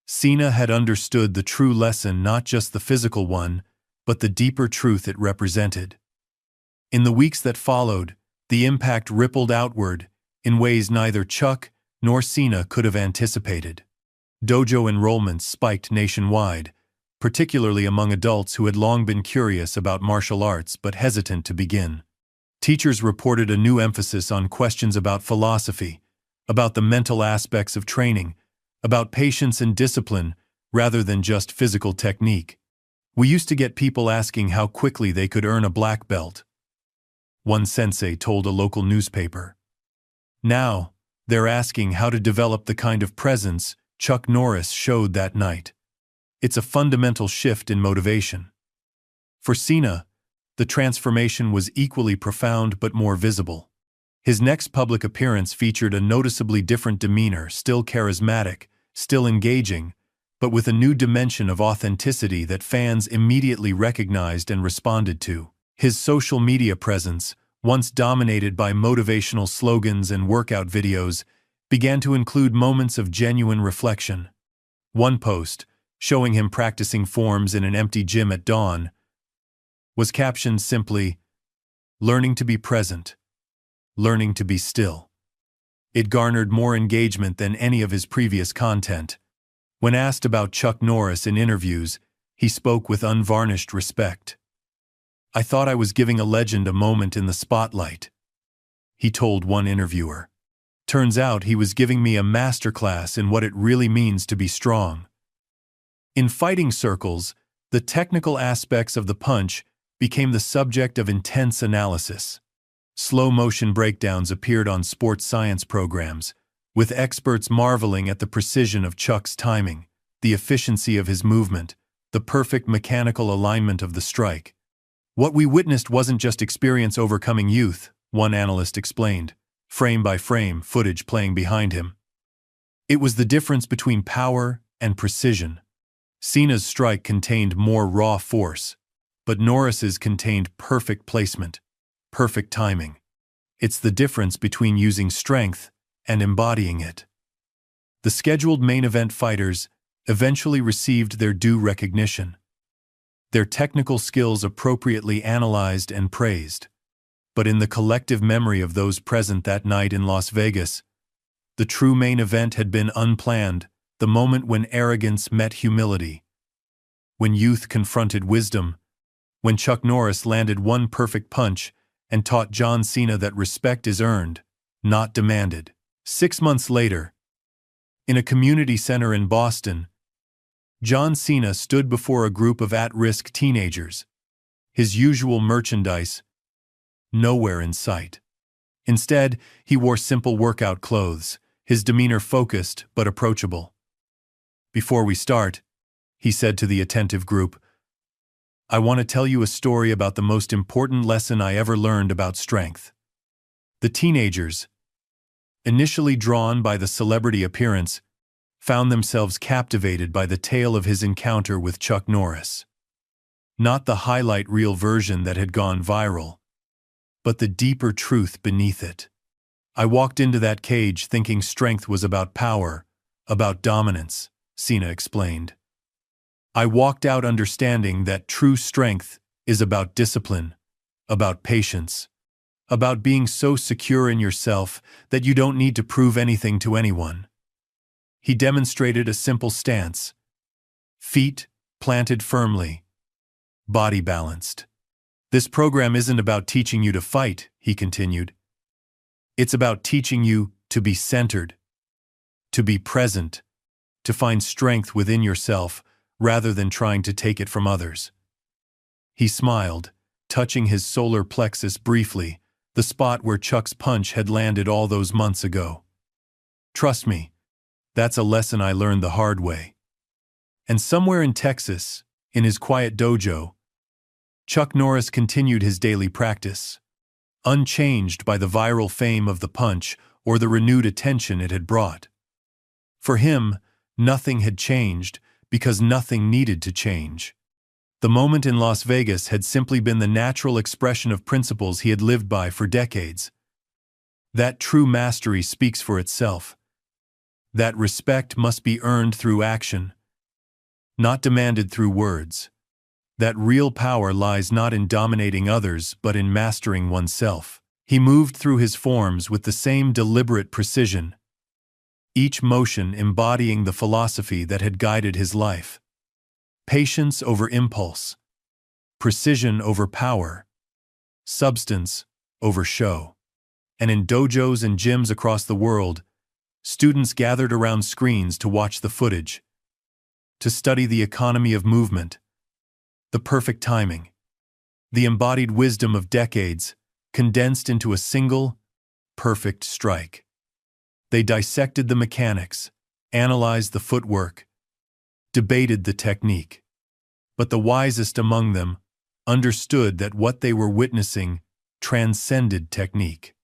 Cena had understood the true lesson, not just the physical one, but the deeper truth it represented. In the weeks that followed, the impact rippled outward in ways neither Chuck nor Cena could have anticipated. Dojo enrollments spiked nationwide, particularly among adults who had long been curious about martial arts but hesitant to begin. Teachers reported a new emphasis on questions about philosophy, about the mental aspects of training, about patience and discipline, rather than just physical technique. We used to get people asking how quickly they could earn a black belt. One sensei told a local newspaper. Now, they're asking how to develop the kind of presence Chuck Norris showed that night. It's a fundamental shift in motivation. For Cena, the transformation was equally profound but more visible. His next public appearance featured a noticeably different demeanor, still charismatic, still engaging, but with a new dimension of authenticity that fans immediately recognized and responded to. His social media presence, once dominated by motivational slogans and workout videos, began to include moments of genuine reflection. One post, showing him practicing forms in an empty gym at dawn, was captioned simply, "Learning to be present, learning to be still." It garnered more engagement than any of his previous content. When asked about Chuck Norris in interviews, he spoke with unvarnished respect. "I thought I was giving a legend a moment in the spotlight," he told one interviewer. "Turns out he was giving me a masterclass in what it really means to be strong." In fighting circles, the technical aspects of the punch became the subject of intense analysis. Slow-motion breakdowns appeared on sports science programs, with experts marveling at the precision of Chuck's timing, the efficiency of his movement, the perfect mechanical alignment of the strike. "What we witnessed wasn't just experience overcoming youth," one analyst explained, frame by frame, footage playing behind him. "It was the difference between power and precision. Cena's strike contained more raw force, but Norris's contained perfect placement, perfect timing. It's the difference between using strength and embodying it." The scheduled main event fighters eventually received their due recognition, their technical skills appropriately analyzed and praised. But in the collective memory of those present that night in Las Vegas, the true main event had been unplanned, the moment when arrogance met humility, when youth confronted wisdom, when Chuck Norris landed one perfect punch and taught John Cena that respect is earned, not demanded. 6 months later, in a community center in Boston, John Cena stood before a group of at-risk teenagers, his usual merchandise nowhere in sight. Instead, he wore simple workout clothes, his demeanor focused but approachable. "Before we start," he said to the attentive group, "I want to tell you a story about the most important lesson I ever learned about strength." The teenagers, initially drawn by the celebrity appearance, found themselves captivated by the tale of his encounter with Chuck Norris. Not the highlight reel version that had gone viral, but the deeper truth beneath it. "I walked into that cage thinking strength was about power, about dominance," Cena explained. "I walked out understanding that true strength is about discipline, about patience, about being so secure in yourself that you don't need to prove anything to anyone." He demonstrated a simple stance. Feet planted firmly, body balanced. "This program isn't about teaching you to fight," he continued. "It's about teaching you to be centered, to be present, to find strength within yourself rather than trying to take it from others." He smiled, touching his solar plexus briefly, the spot where Chuck's punch had landed all those months ago. Trust me, that's a lesson I learned the hard way. And somewhere in Texas, in his quiet dojo, Chuck Norris continued his daily practice, unchanged by the viral fame of the punch or the renewed attention it had brought. For him, nothing had changed because nothing needed to change. The moment in Las Vegas had simply been the natural expression of principles he had lived by for decades. That true mastery speaks for itself. That respect must be earned through action, not demanded through words. That real power lies not in dominating others but in mastering oneself. He moved through his forms with the same deliberate precision, each motion embodying the philosophy that had guided his life. Patience over impulse, precision over power, substance over show. And in dojos and gyms across the world, students gathered around screens to watch the footage, to study the economy of movement, the perfect timing, the embodied wisdom of decades condensed into a single, perfect strike. They dissected the mechanics, analyzed the footwork, debated the technique. But the wisest among them understood that what they were witnessing transcended technique.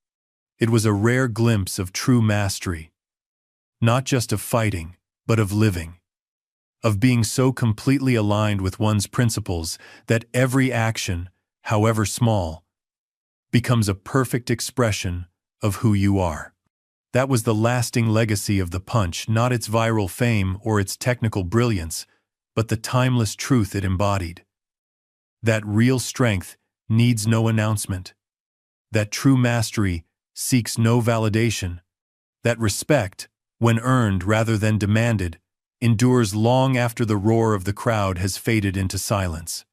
It was a rare glimpse of true mastery, not just of fighting, but of living, of being so completely aligned with one's principles that every action, however small, becomes a perfect expression of who you are. That was the lasting legacy of the punch, not its viral fame or its technical brilliance, but the timeless truth it embodied. That real strength needs no announcement. That true mastery seeks no validation. That respect, when earned rather than demanded, endures long after the roar of the crowd has faded into silence.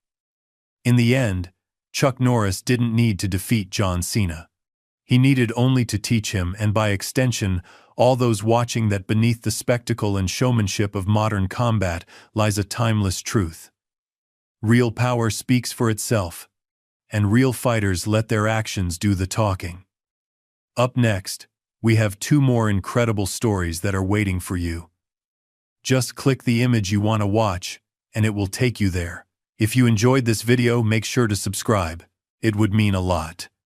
In the end, Chuck Norris didn't need to defeat John Cena. He needed only to teach him, and by extension, all those watching, that beneath the spectacle and showmanship of modern combat lies a timeless truth. Real power speaks for itself, and real fighters let their actions do the talking. Up next, we have 2 more incredible stories that are waiting for you. Just click the image you want to watch, and it will take you there. If you enjoyed this video, make sure to subscribe. It would mean a lot.